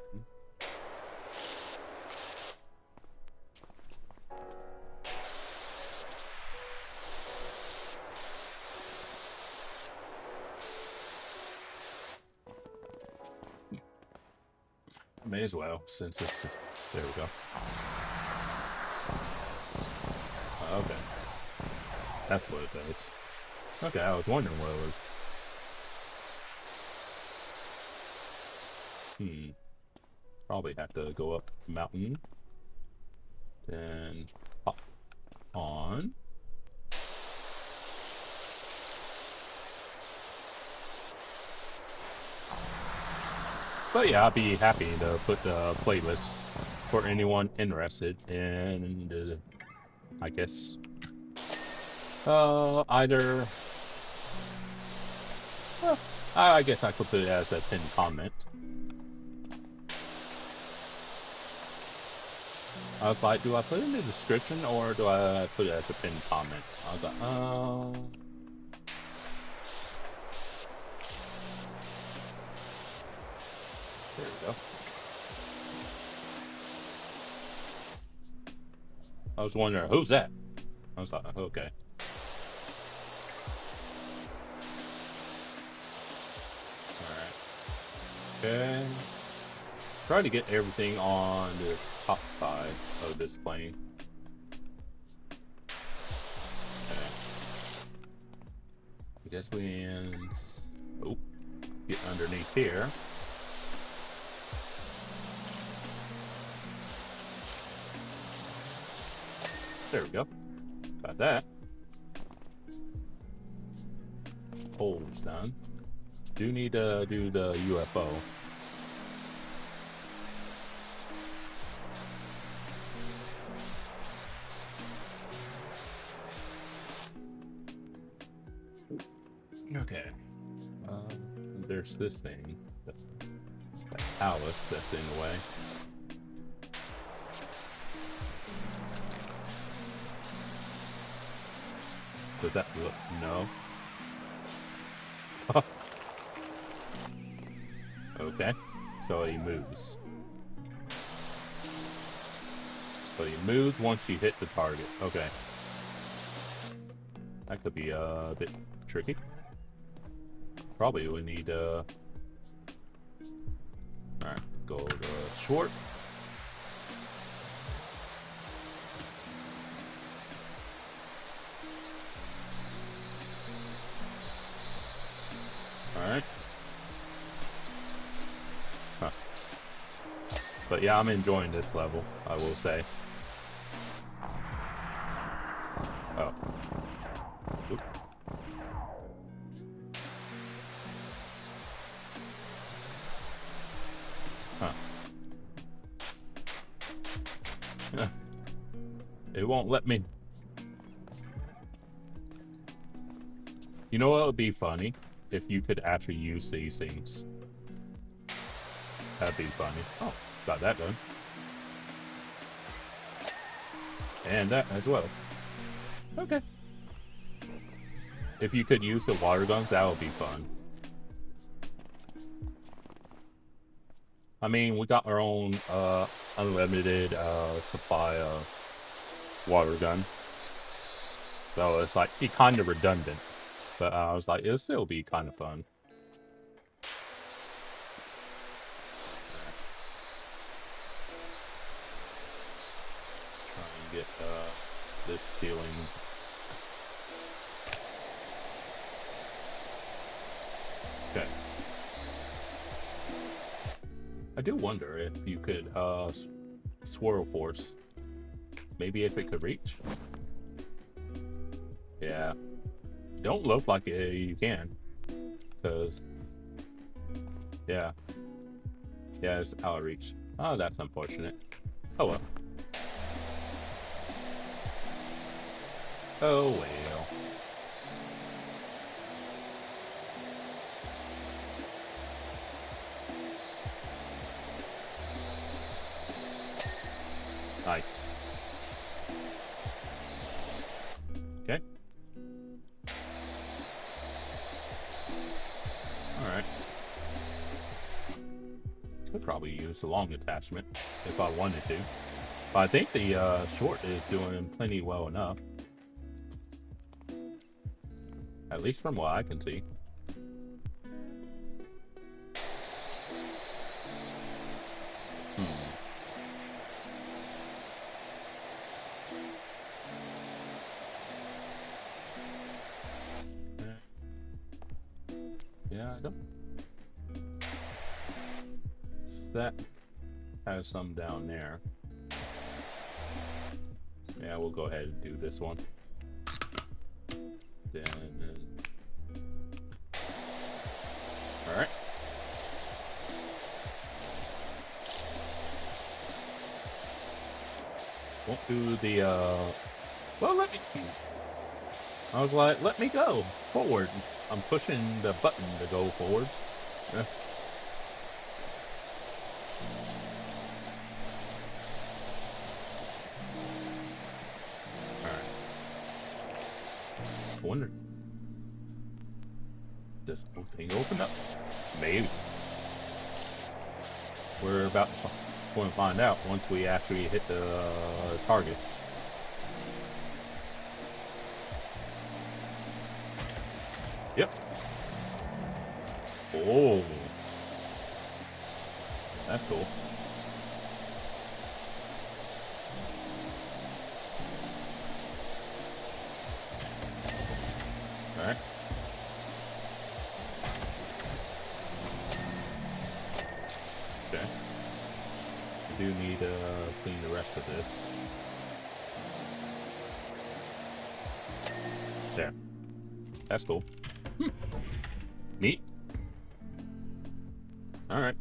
May as well, since it's... There we go. Okay. That's what it does. Okay, I was wondering what it was. Probably have to go up the mountain. Then pop on. But yeah, I'd be happy to put the playlist for anyone interested in, I guess, either, well, I guess I could put it as a pinned comment. I was like, do I put it in the description or do I put it as a pinned comment? I was like, there we go. was wondering, who's that? I was like, okay. Alright. Okay. Try to get everything on this top side of this plane. Okay. I guess we get underneath here. There we go. Got that. Hole's done. Do need to do the UFO. Okay. There's this thing. That Alice that's in the way. Does that look? No. Okay. So he moves. So he moves once you hit the target. Okay. That could be a bit tricky. Probably would need alright, go to short. Alright. Huh. But yeah, I'm enjoying this level, I will say. Oh. Oop. It won't let me. You know what would be funny? If you could actually use these things. That'd be funny. Oh, got that done. And that as well. Okay. If you could use the water guns, that would be fun. I mean, we got our own unlimited supply of water gun. So it's like, it's kind of redundant. But I was like, it'll still be kind of fun. Try and get this ceiling. Okay. I do wonder if you could swirl force. Maybe if it could reach. Yeah. Don't look like you can. Because, yeah. Yeah, it's out of reach. Oh, that's unfortunate. Oh well. Oh well. Nice. Okay. Alright. Could probably use the long attachment if I wanted to. But I think the short is doing plenty well enough. At least from what I can see. Yeah, I don't. That has some down there. Yeah, we'll go ahead and do this one. Then. All right. Won't do the. Well, let me. I was like, let me go forward. I'm pushing the button to go forward. Alright. I wonder. Does the whole thing open up? Maybe. We're about to find out once we actually hit the target. Yep. Oh. That's cool. Alright. Okay. I do need to clean the rest of this. There. That's cool. Neat. Alright.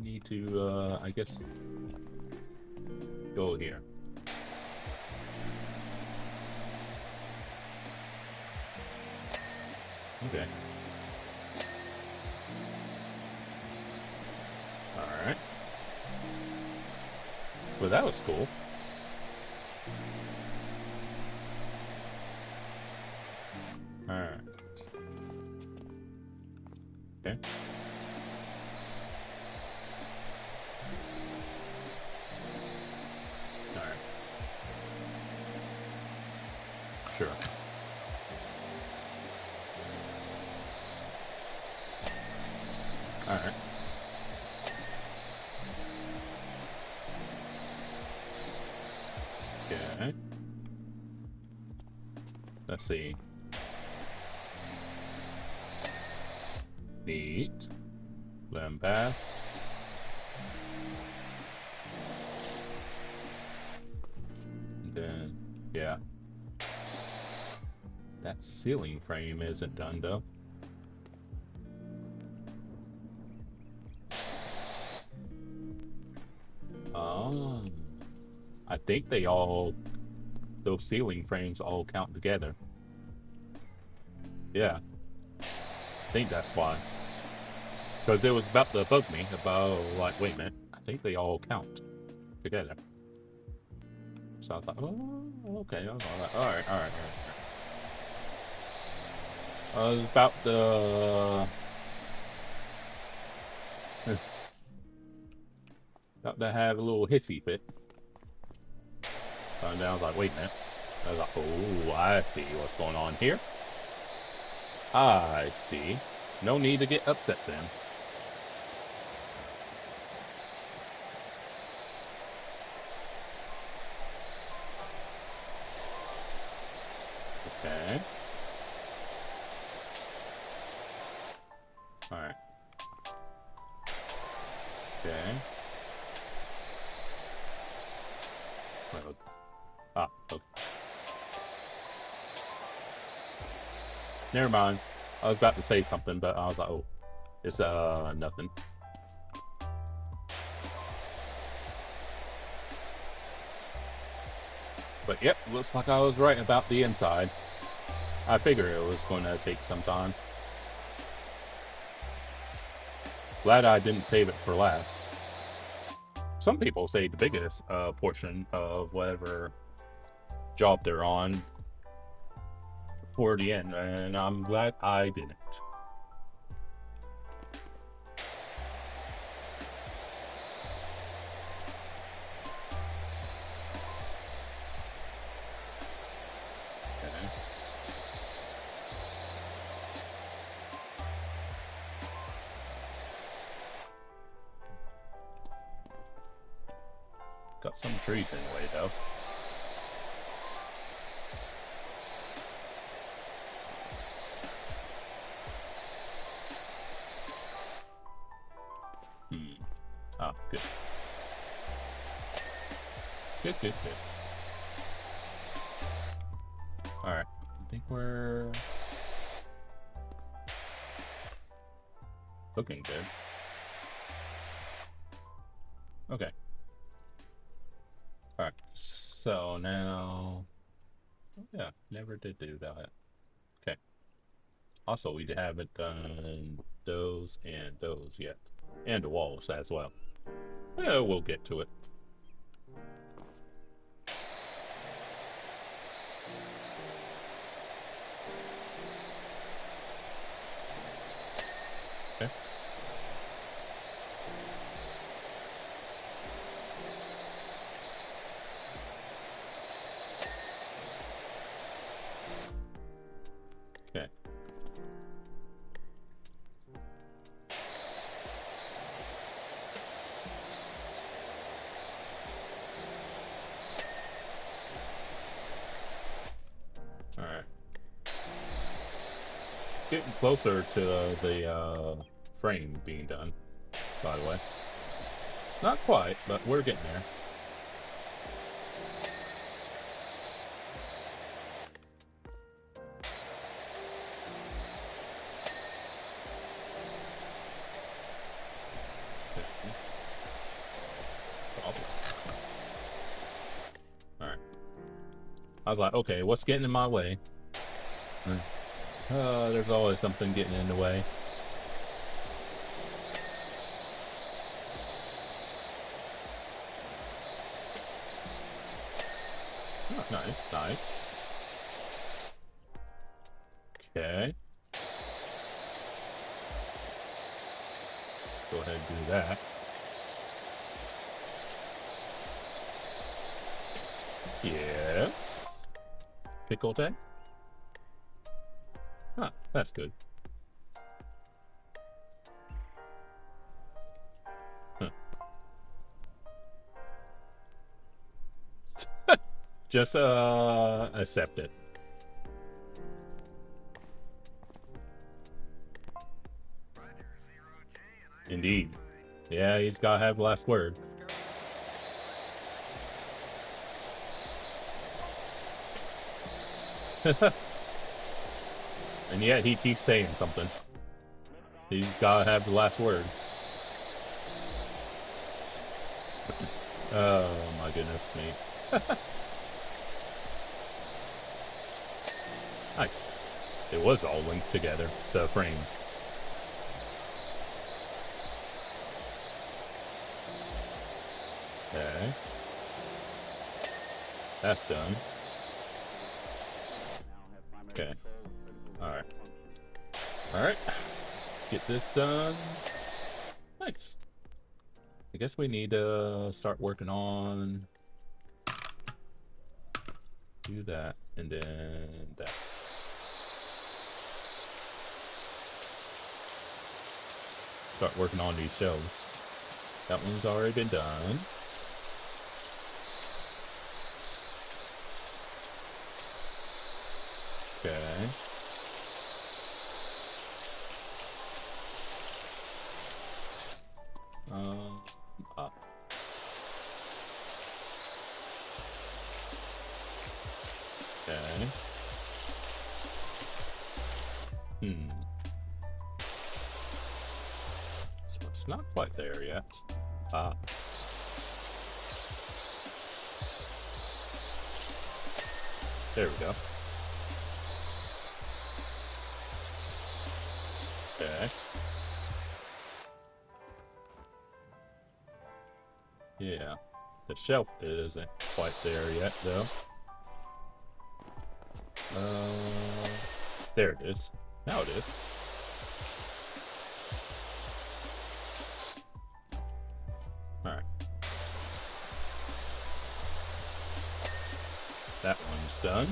Need to, I guess, go here. Okay. Alright. Well, that was cool. Alright. Okay. Alright. Sure. Alright. Okay. Let's see. Neat. Lambast. And then, yeah. That ceiling frame isn't done though. I think they all, those ceiling frames all count together. Yeah. I think that's why. Because it was about to bug me about, like, wait a minute, I think they all count together. So I thought, oh, okay, all right. I was about to have a little hissy fit. And then I was like, wait a minute. I was like, oh, I see what's going on here. I see. No need to get upset then. Okay. Alright. Okay. Well, okay. Never mind. I was about to say something, but I was like, oh, it's nothing. But yep, looks like I was right about the inside. I figured it was going to take some time. Glad I didn't save it for last. Some people say the biggest portion of whatever job they're on for the end, and I'm glad I didn't. Got some trees in the way though. Ah, good. Good. Alright. I think we're looking good. Okay. Alright, so now, yeah, never did do that. Okay. Also, we haven't done those and those yet. And the walls as well. Yeah, we'll get to it. Okay. Okay. Alright. Getting closer to the frame being done, by the way. Not quite, but we're getting there. Alright. I was like, okay, what's getting in my way? There's always something getting in the way. Oh, nice, nice. Okay. Go ahead and do that. Yes. Pickle tag? Huh, that's good. Huh. Just, accept it. Indeed. Yeah, he's gotta have the last word. And yet he keeps saying something. He's gotta have the last word. Oh my goodness me. Nice. It was all linked together, the frames. Okay. That's done. Okay. Alright. Alright. Get this done. Nice. I guess we need to start working on... do that, and then that. Start working on these shelves. That one's already been done. Okay. Up. Okay. So it's not quite there yet. Ah. There we go. Okay. Yeah. The shelf isn't quite there yet, though. There it is. Now it is. Alright. That one's done.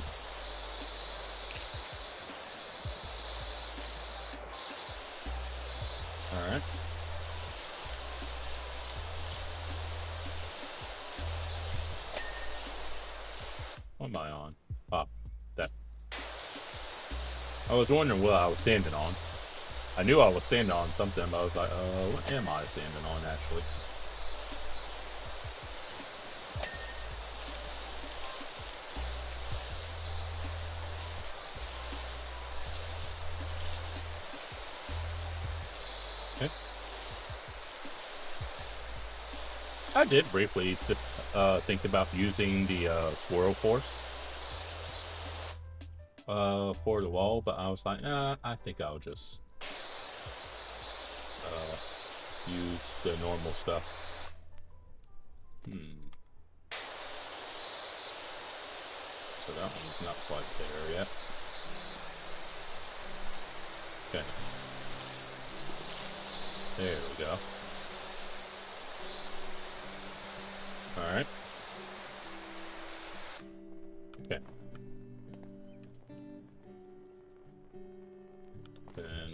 Alright. What am I on? Ah, that. I was wondering what I was standing on. I knew I was standing on something, but I was like, what am I standing on, actually? Okay. I did briefly think about using the swirl force for the wall, but I was like, I think I'll just use the normal stuff. So that one's not quite there yet. Okay. There we go. Alright. Okay.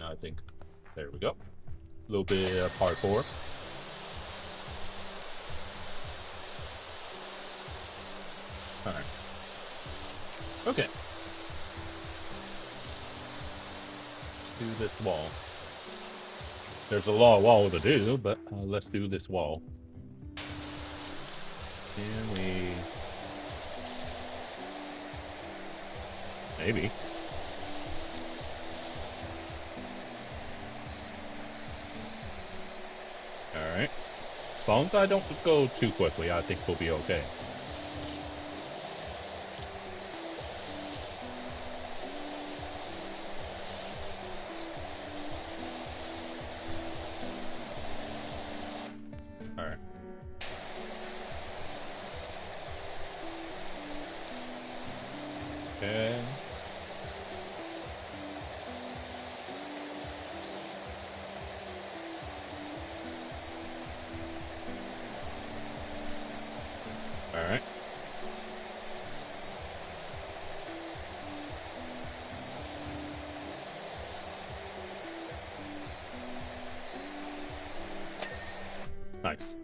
I think. There we go. A little bit of parkour. Alright. Okay. Let's do this wall. There's a lot of wall to do, but let's do this wall. Can we... Maybe. Alright. As long as I don't go too quickly, I think we'll be okay. Alright. Okay. Alright. Nice.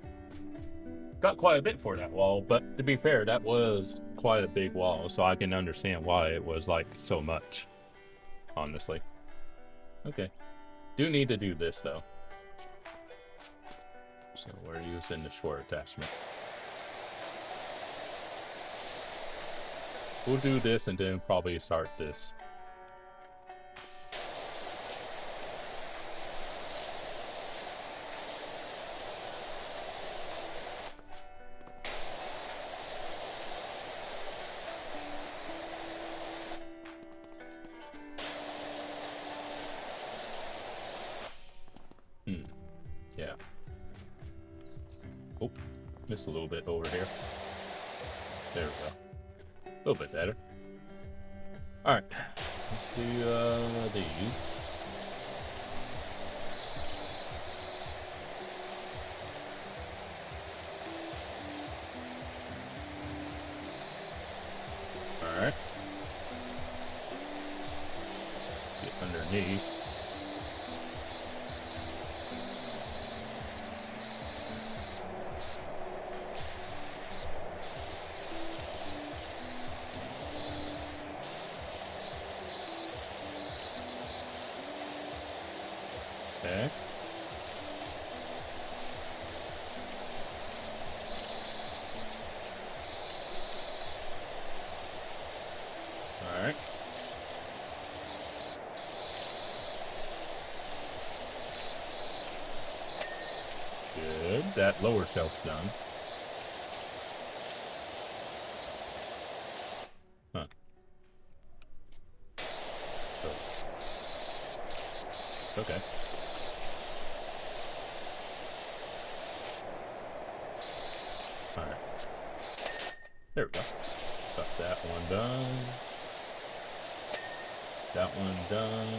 Got quite a bit for that wall, but to be fair, that was quite a big wall, so I can understand why it was like so much, honestly. Okay. Do need to do this though. So we're using the short attachment. We'll do this and then probably start this. Yeah. Oh, missed a little bit over here. There we go. A little bit better. Alright. Let's do these. Alright. Get underneath. Okay. All right. Good. That lower shelf's done. Huh. Oh. Okay. Alright. There we go. Got that one done. That one done.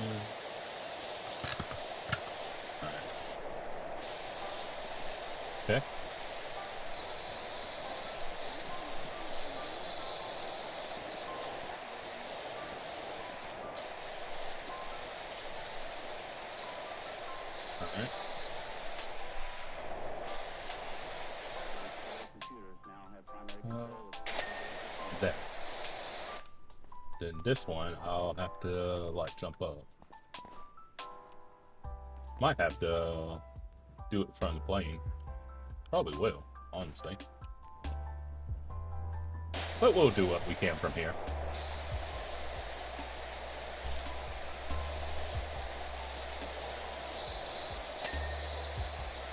Alright. Okay. Alright. There. Then this one, I'll have to like jump up. Might have to do it from the plane. Probably will, honestly. But we'll do what we can from here.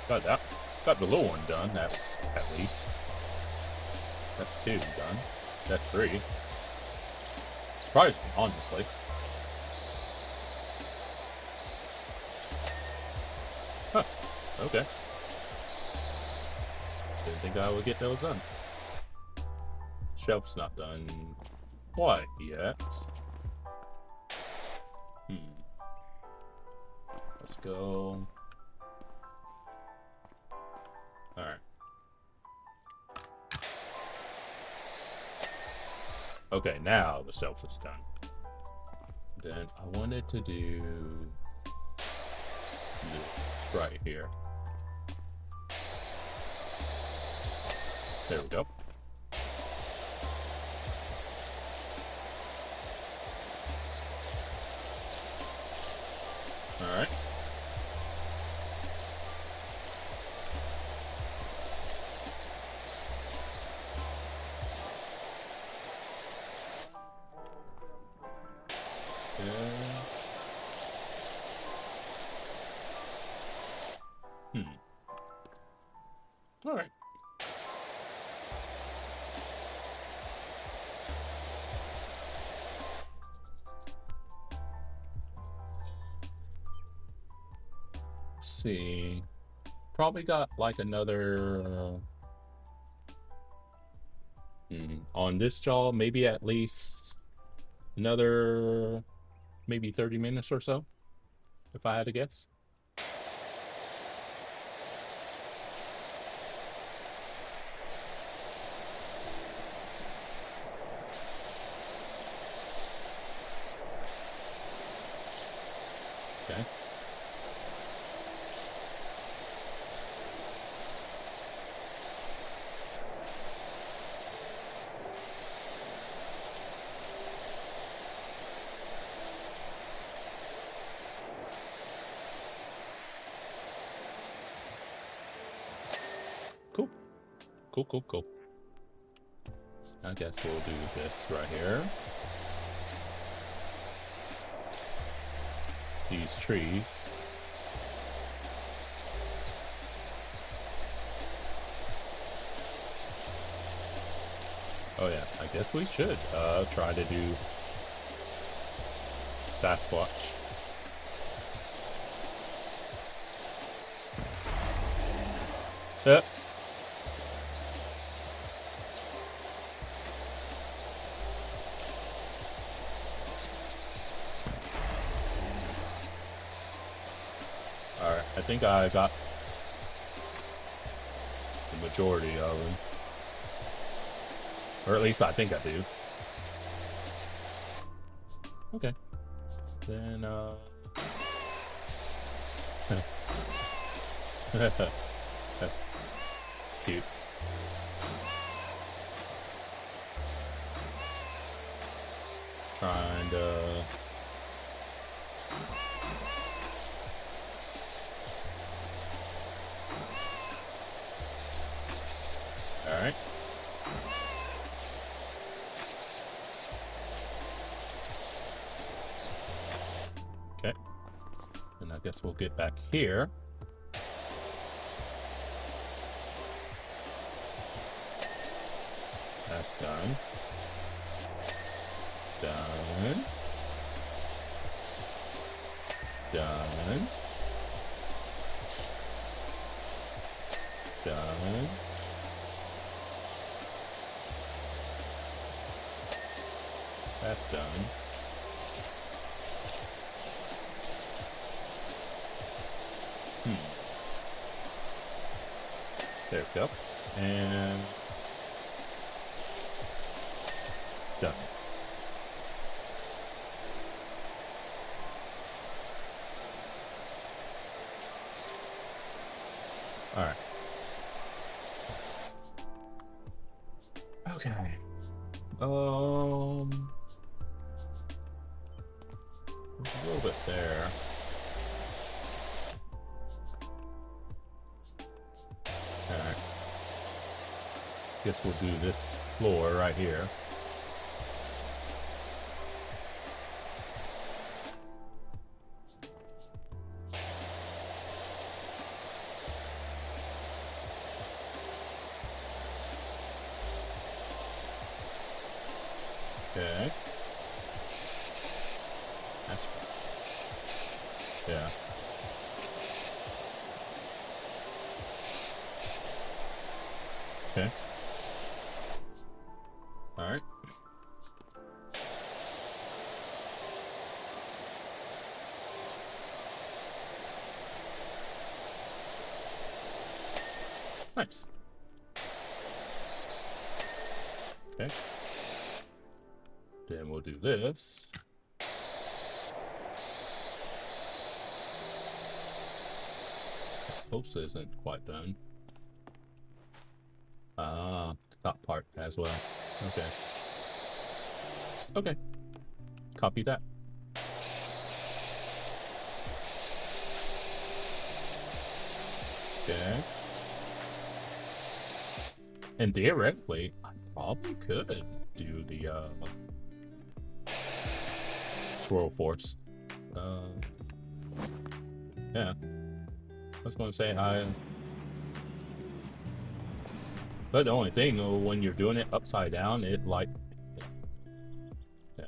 Got that. Got the little one done, at least. That's 2 done. That's 3. Surprised me, honestly. Huh. Okay. Didn't think I would get those done. Shelf's not done quite yet. Let's go. Alright. Okay, now the shelf is done. Then I wanted to do this right here. There we go. All right. All right. Let's see. Probably got like another on this jaw, maybe at least another maybe 30 minutes or so, if I had to guess. Okay. Cool. Cool, cool, cool. I guess we'll do this right here. These trees. Oh yeah, I guess we should try to do Sasquatch. Yep. Alright, I think I got the majority of them. Or at least I think I do. Okay. Then, That's cute. Trying to... Alright. Okay. And I guess we'll get back here. That's done. Done. Done. Done. That's done. There we go. And done. All right. Okay. A little bit there. All right. Guess we'll do this floor right here. Okay. That's yeah. Okay. All right. Nice. Okay. Then we'll do this. Post isn't quite done. Ah, top part as well. Okay. Okay. Copy that. Okay. And theoretically, I probably could do the swirl force. Yeah. I was gonna say but the only thing, when you're doing it upside down, it like, yeah.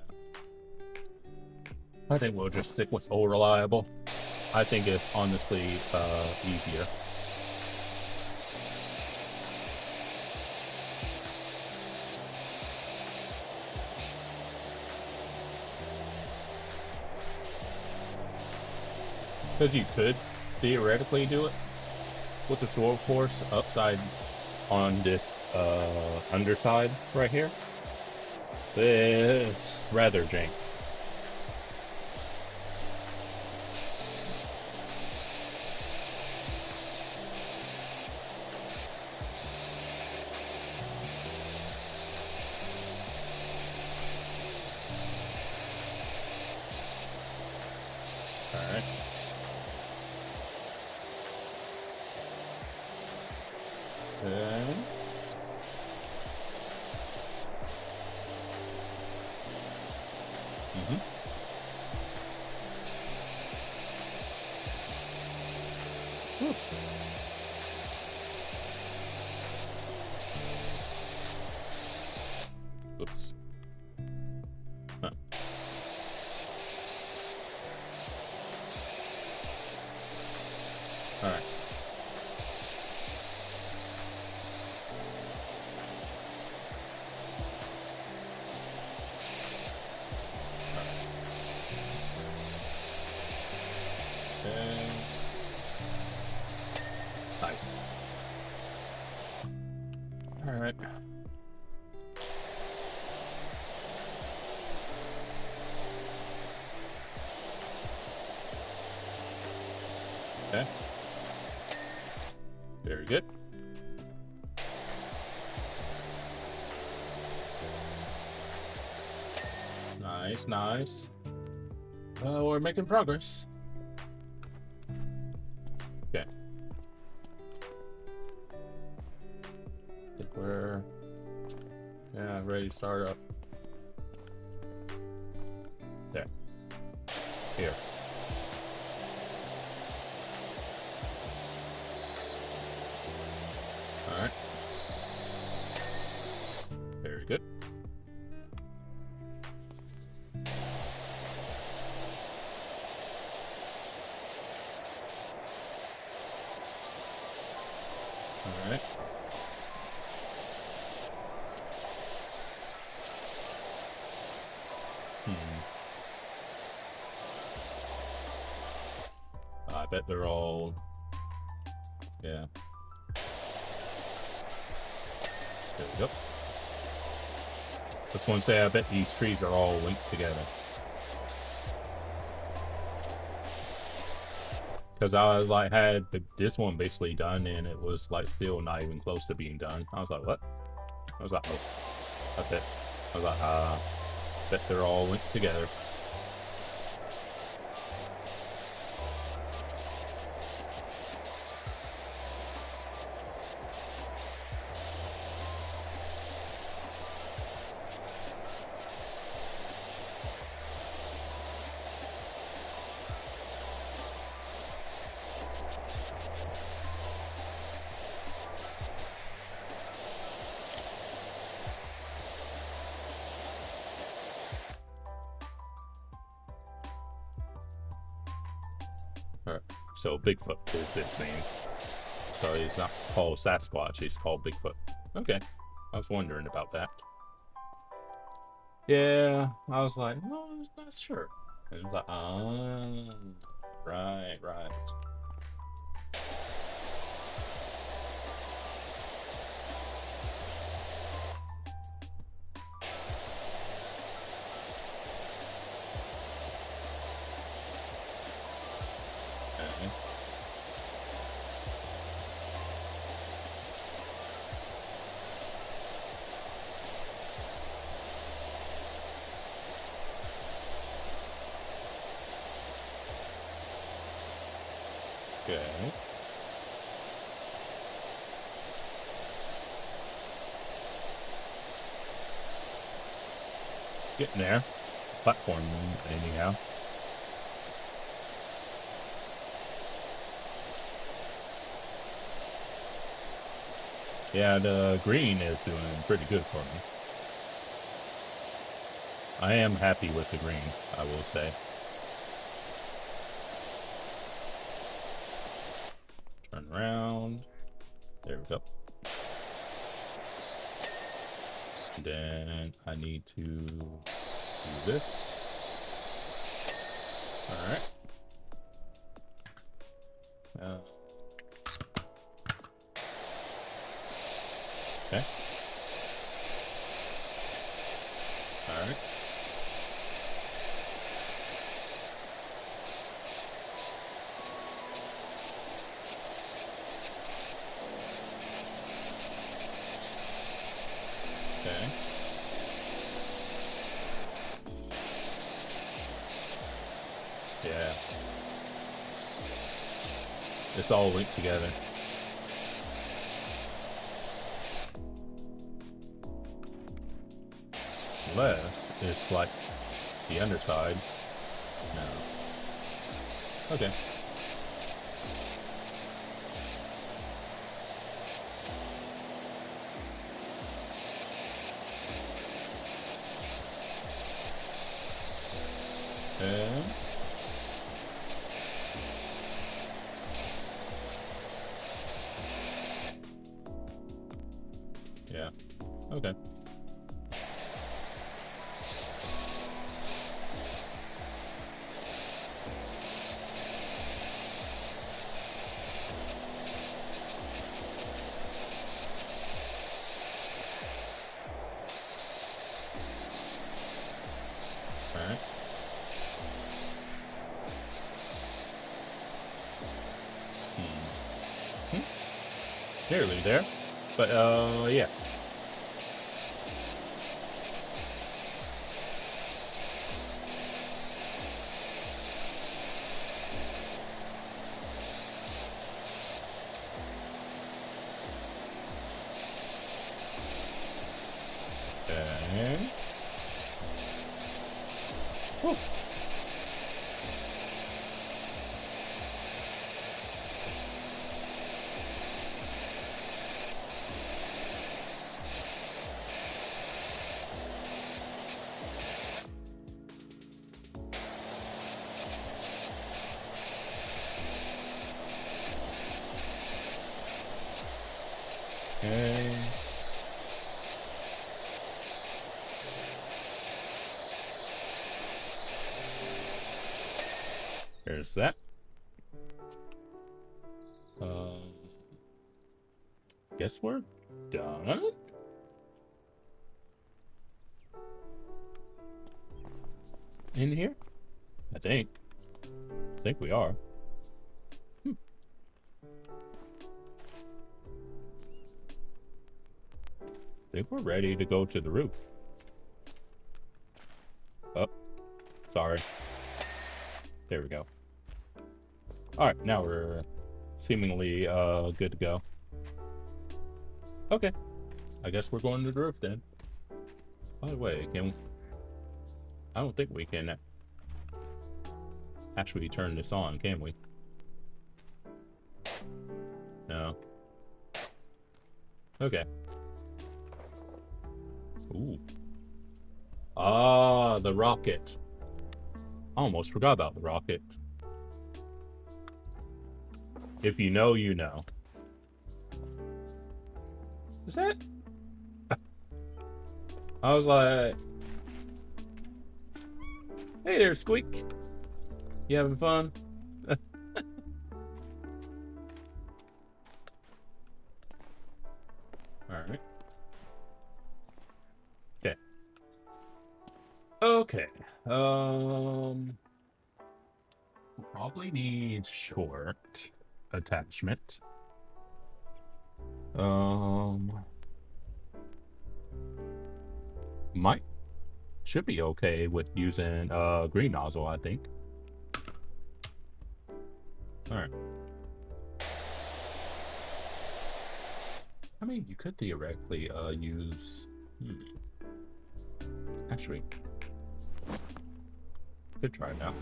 I think we'll just stick with old reliable. I think it's honestly easier. Because you could theoretically do it with the sword force upside on this underside right here. This rather jank. Alright. Okay. Oops. Huh. All right. Okay. Nice. All right. Okay. Very good. Nice, nice. We're making progress. Okay. I think we're ready to start up. There. Here. All right. Very good. All right. I bet they're all, yeah. There we go. Just want to say, I bet these trees are all linked together. Because I was like, had this one basically done, and it was like still not even close to being done. I was like, what? I was like, oh, that's it. I was like, bet they're all linked together. Alright, so Bigfoot is its name. So he's not called Sasquatch, he's called Bigfoot. Okay, I was wondering about that. Yeah, I was like, no, I'm not sure. And it was like, right. Okay. Getting there. Platform, anyhow. Yeah, the green is doing pretty good for me. I am happy with the green, I will say. Turn around. There we go. And then I need to do this. Alright. Okay. Alright. Okay. Yeah. It's all linked together. Unless it's like the underside. No. Okay. And yeah. Okay. Alright. Nearly there. But yeah. And whew. Okay. There's that. Guess we're done. In here? I think we are. I think we're ready to go to the roof. Oh, sorry. There we go. Alright, now we're seemingly good to go. Okay. I guess we're going to the roof then. By the way, I don't think we can actually turn this on, can we? No. Okay. Ooh. Ah, the rocket. I almost forgot about the rocket. If you know, you know. Is that? I was like, hey there, Squeak. You having fun? Alright. Okay. Okay. Probably need short attachment. Should be okay with using green nozzle, I think. Alright. I mean, you could theoretically use... Actually, could try it now.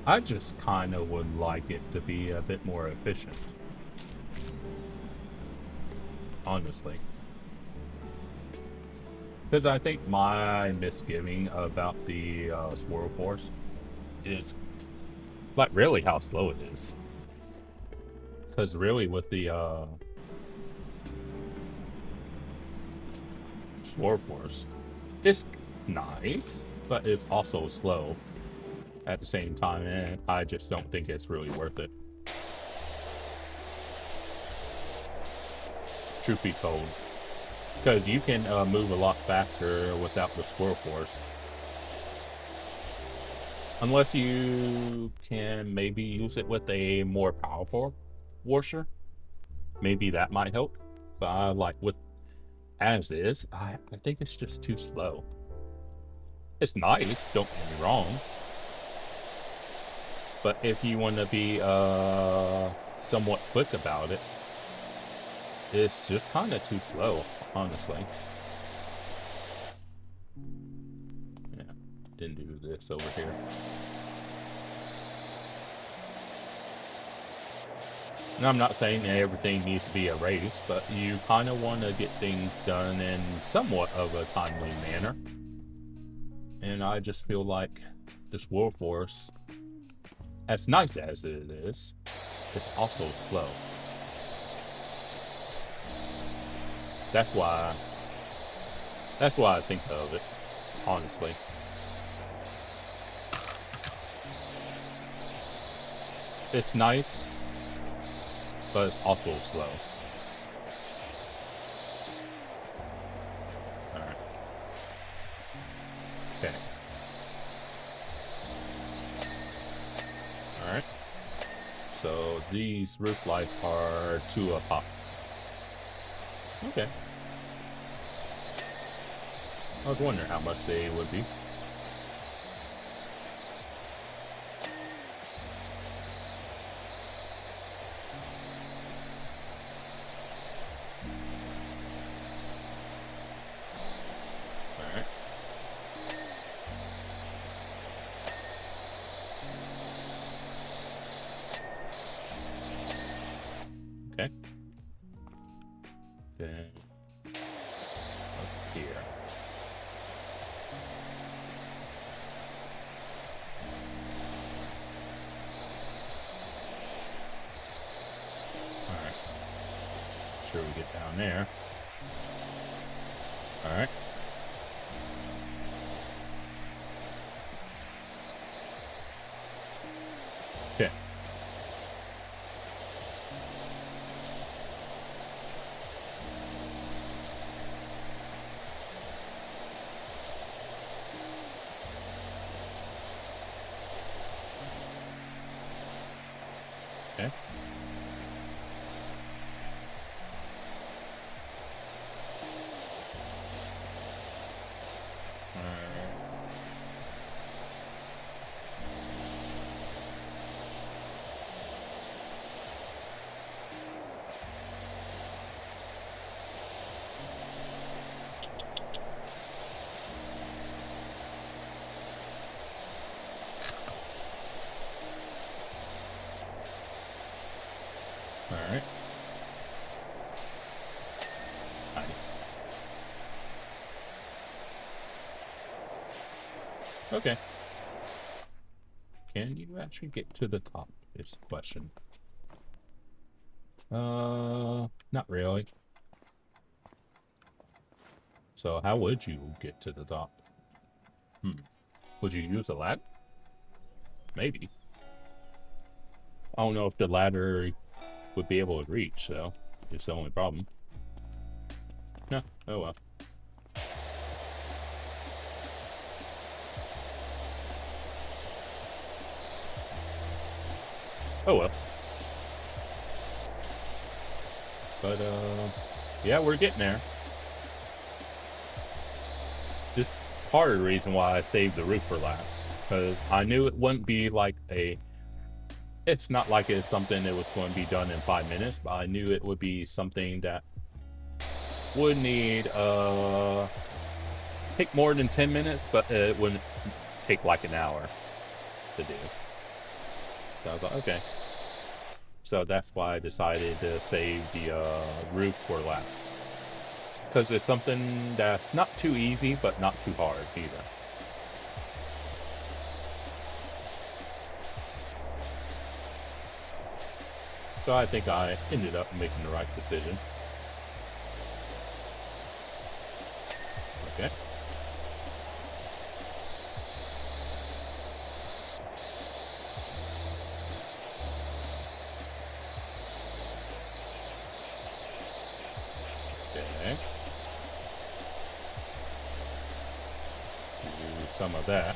I just kind of would like it to be a bit more efficient. Honestly. Because I think my misgiving about the Swirl Force is like really how slow it is. Because really with the Swirl Force, it's nice, but it's also slow at the same time, and I just don't think it's really worth it. Truth be told. Because you can move a lot faster without the Swirl Force. Unless you can maybe use it with a more powerful washer. Maybe that might help. But I like with as is, I think it's just too slow. It's nice, don't get me wrong. But if you want to be somewhat quick about it, it's just kind of too slow, honestly. Yeah, didn't do this over here. And I'm not saying that everything needs to be a race, but you kind of want to get things done in somewhat of a timely manner. And I just feel like this World Force, as nice as it is, it's also slow. That's why I think of it, honestly. It's nice, but it's also slow. Alright. Okay. Alright. So these roof lights are 2 a pop. Okay. I was wondering how much they would be. Alright. Okay. Then up here. Alright. Sure we get down there. Alright. Okay. Okay. Alright. Nice. Okay. Can you actually get to the top? Is the question. Not really. So how would you get to the top? Would you use a ladder? Maybe. I don't know if the ladder would be able to reach, so it's the only problem. No, oh well. Oh well. But yeah, we're getting there. This is part of the reason why I saved the roof for last. because I knew it wouldn't be like it's not like it's something that was going to be done in 5 minutes, but I knew it would be something that would need take more than 10 minutes, but it wouldn't take like an hour to do. So I was like, okay. So that's why I decided to save the roof for last, because it's something that's not too easy but not too hard either. So I think I ended up making the right decision. Okay. Okay. Do some of that.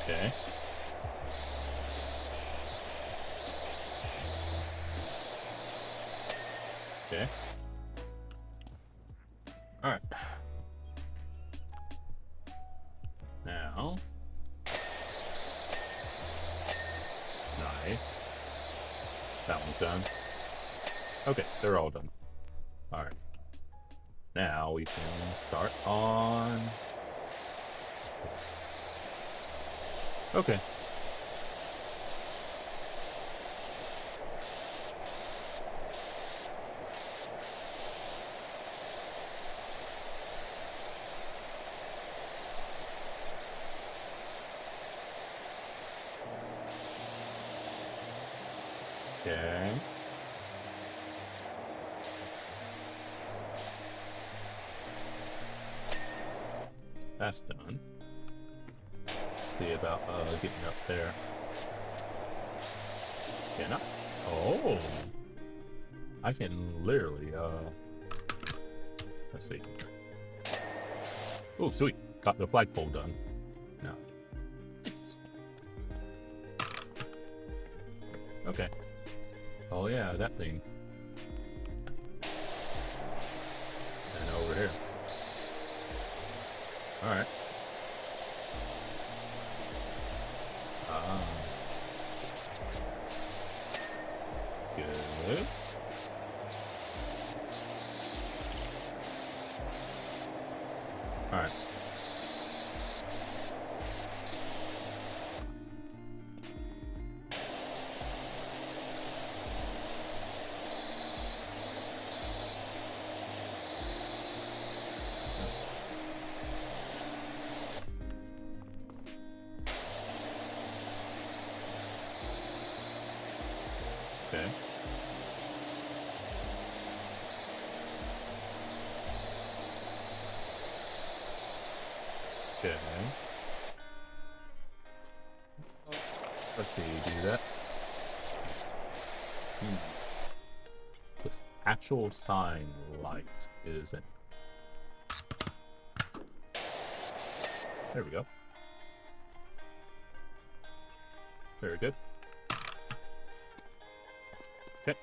Okay. Okay. All right. Now. Nice. That one's done. Okay, they're all done. All right. Now we can start on this. Okay. Okay. That's done. See about getting up there. Can I? Oh, I can literally let's see. Oh, sweet. Got the flagpole done. Now. Nice. Okay. Oh yeah, that thing. And over here. Alright. Good. Alright. Okay. Okay. Let's see, do that. This actual sign light isn't. There we go. Very good. Okay.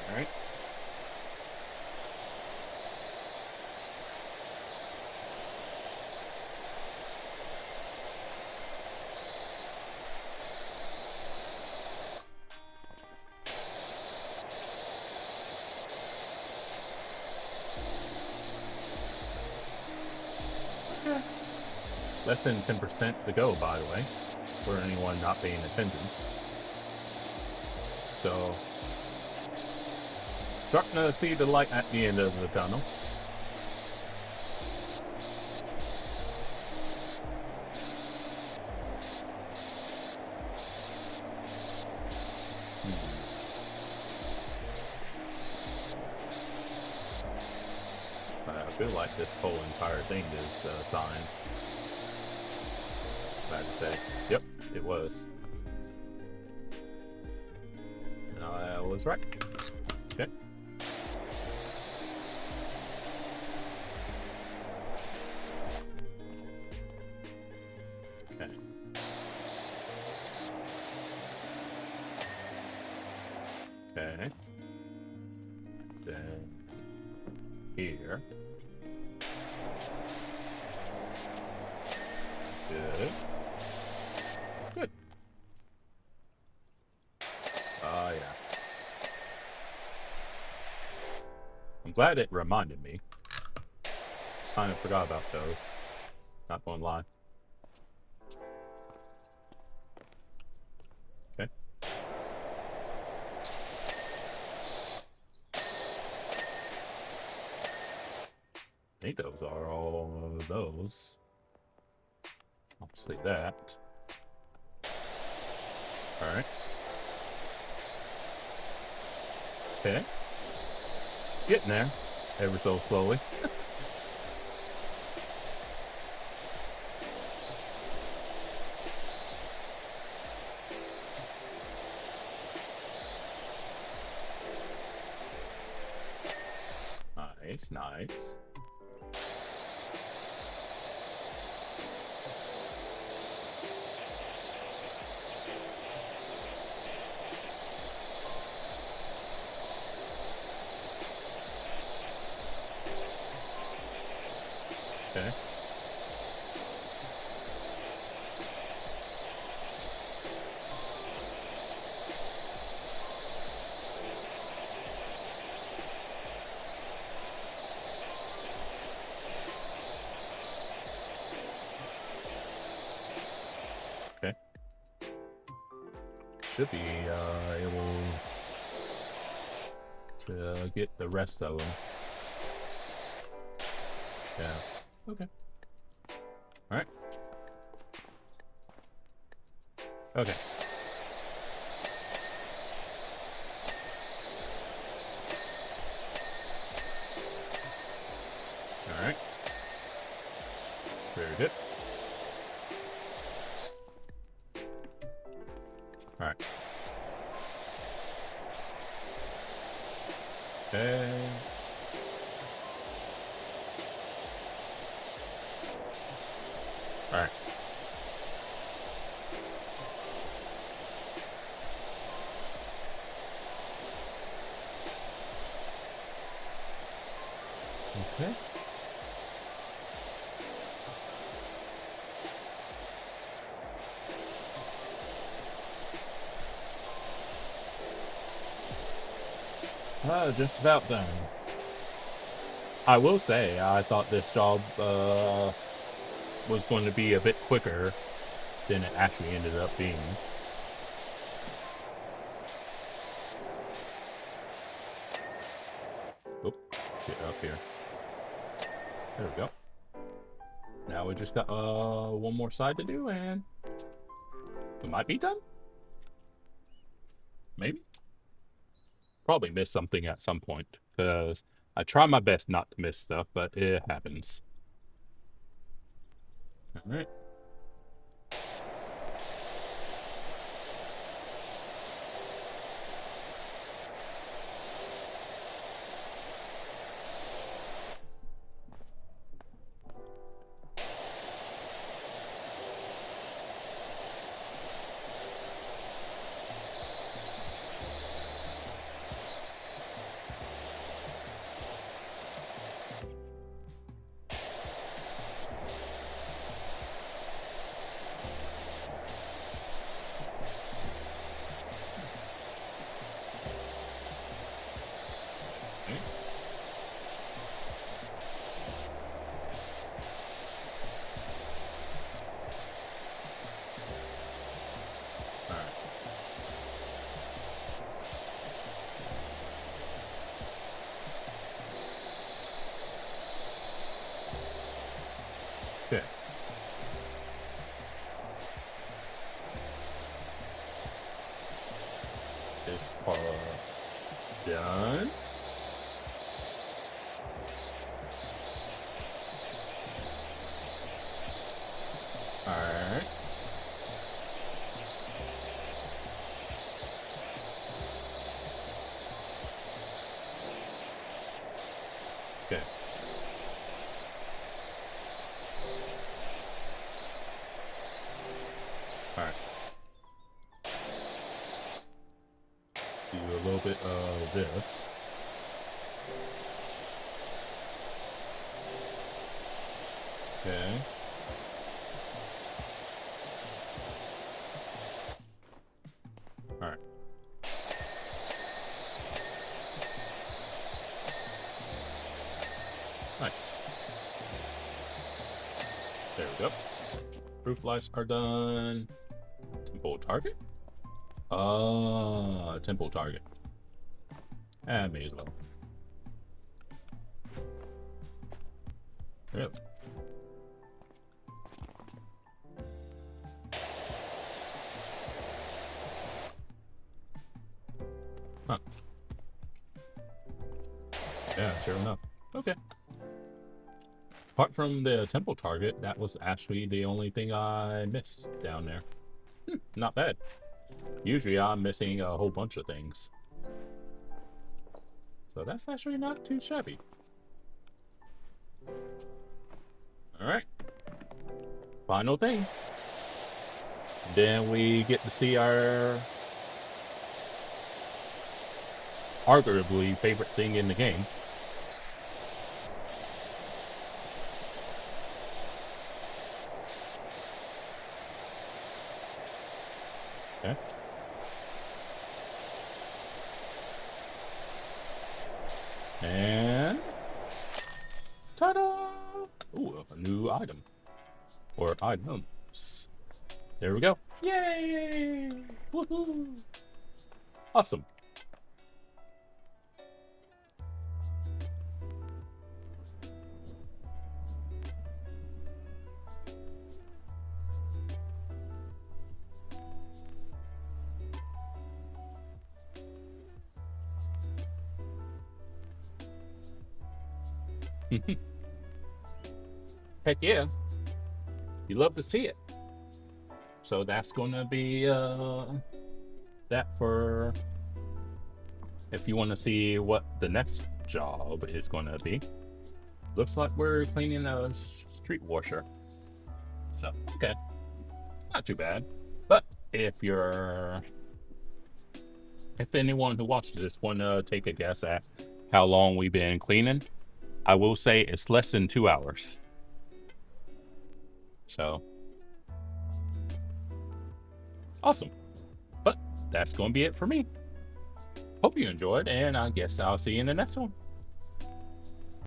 All right. Less than 10% to go, by the way, for anyone not paying attention. So, starting to see the light at the end of the tunnel. I feel like this whole entire thing is a sign. Bad to say. Yep, it was. I was right. Okay. Okay. Okay. Then here. Good. Good. Oh, yeah. I'm glad it reminded me. Kind of forgot about those. Not gonna lie. Okay. I think those are all of those. Obviously that. Alright. Okay. Getting there. Ever so slowly. Nice, nice. Okay. Okay. Should be able to get the rest of them. Yeah. Okay. Alright. Okay. Alright. Very good. Alright. Okay. Alright. Okay. Just about done. I will say, I thought this job was going to be a bit quicker than it actually ended up being. Oop, get up here. There we go. Now we just got one more side to do, and we might be done. Maybe. Probably missed something at some point, because I try my best not to miss stuff, but it happens. Alright. Okay. This part done. Alright. Alright. Do a little bit of this. Okay. Alright. Nice. There we go. Roof lights are done. Temple target? Temple target. May as well. Really? Huh. Yeah, sure enough. Okay. Apart from the temple target, that was actually the only thing I missed down there. Not bad. Usually I'm missing a whole bunch of things. So that's actually not too shabby. Alright. Final thing. Then we get to see our arguably favorite thing in the game. Okay. And ta-da! Ooh, a new item. Or items. There we go. Yay! Woohoo! Awesome. Heck yeah. You love to see it. So that's gonna be that for if you want to see what the next job is gonna be. Looks like we're cleaning a street washer. So okay. Not too bad. But if anyone who watches this wanna take a guess at how long we've been cleaning, I will say it's less than 2 hours. So, awesome. But that's going to be it for me. Hope you enjoyed, and I guess I'll see you in the next one.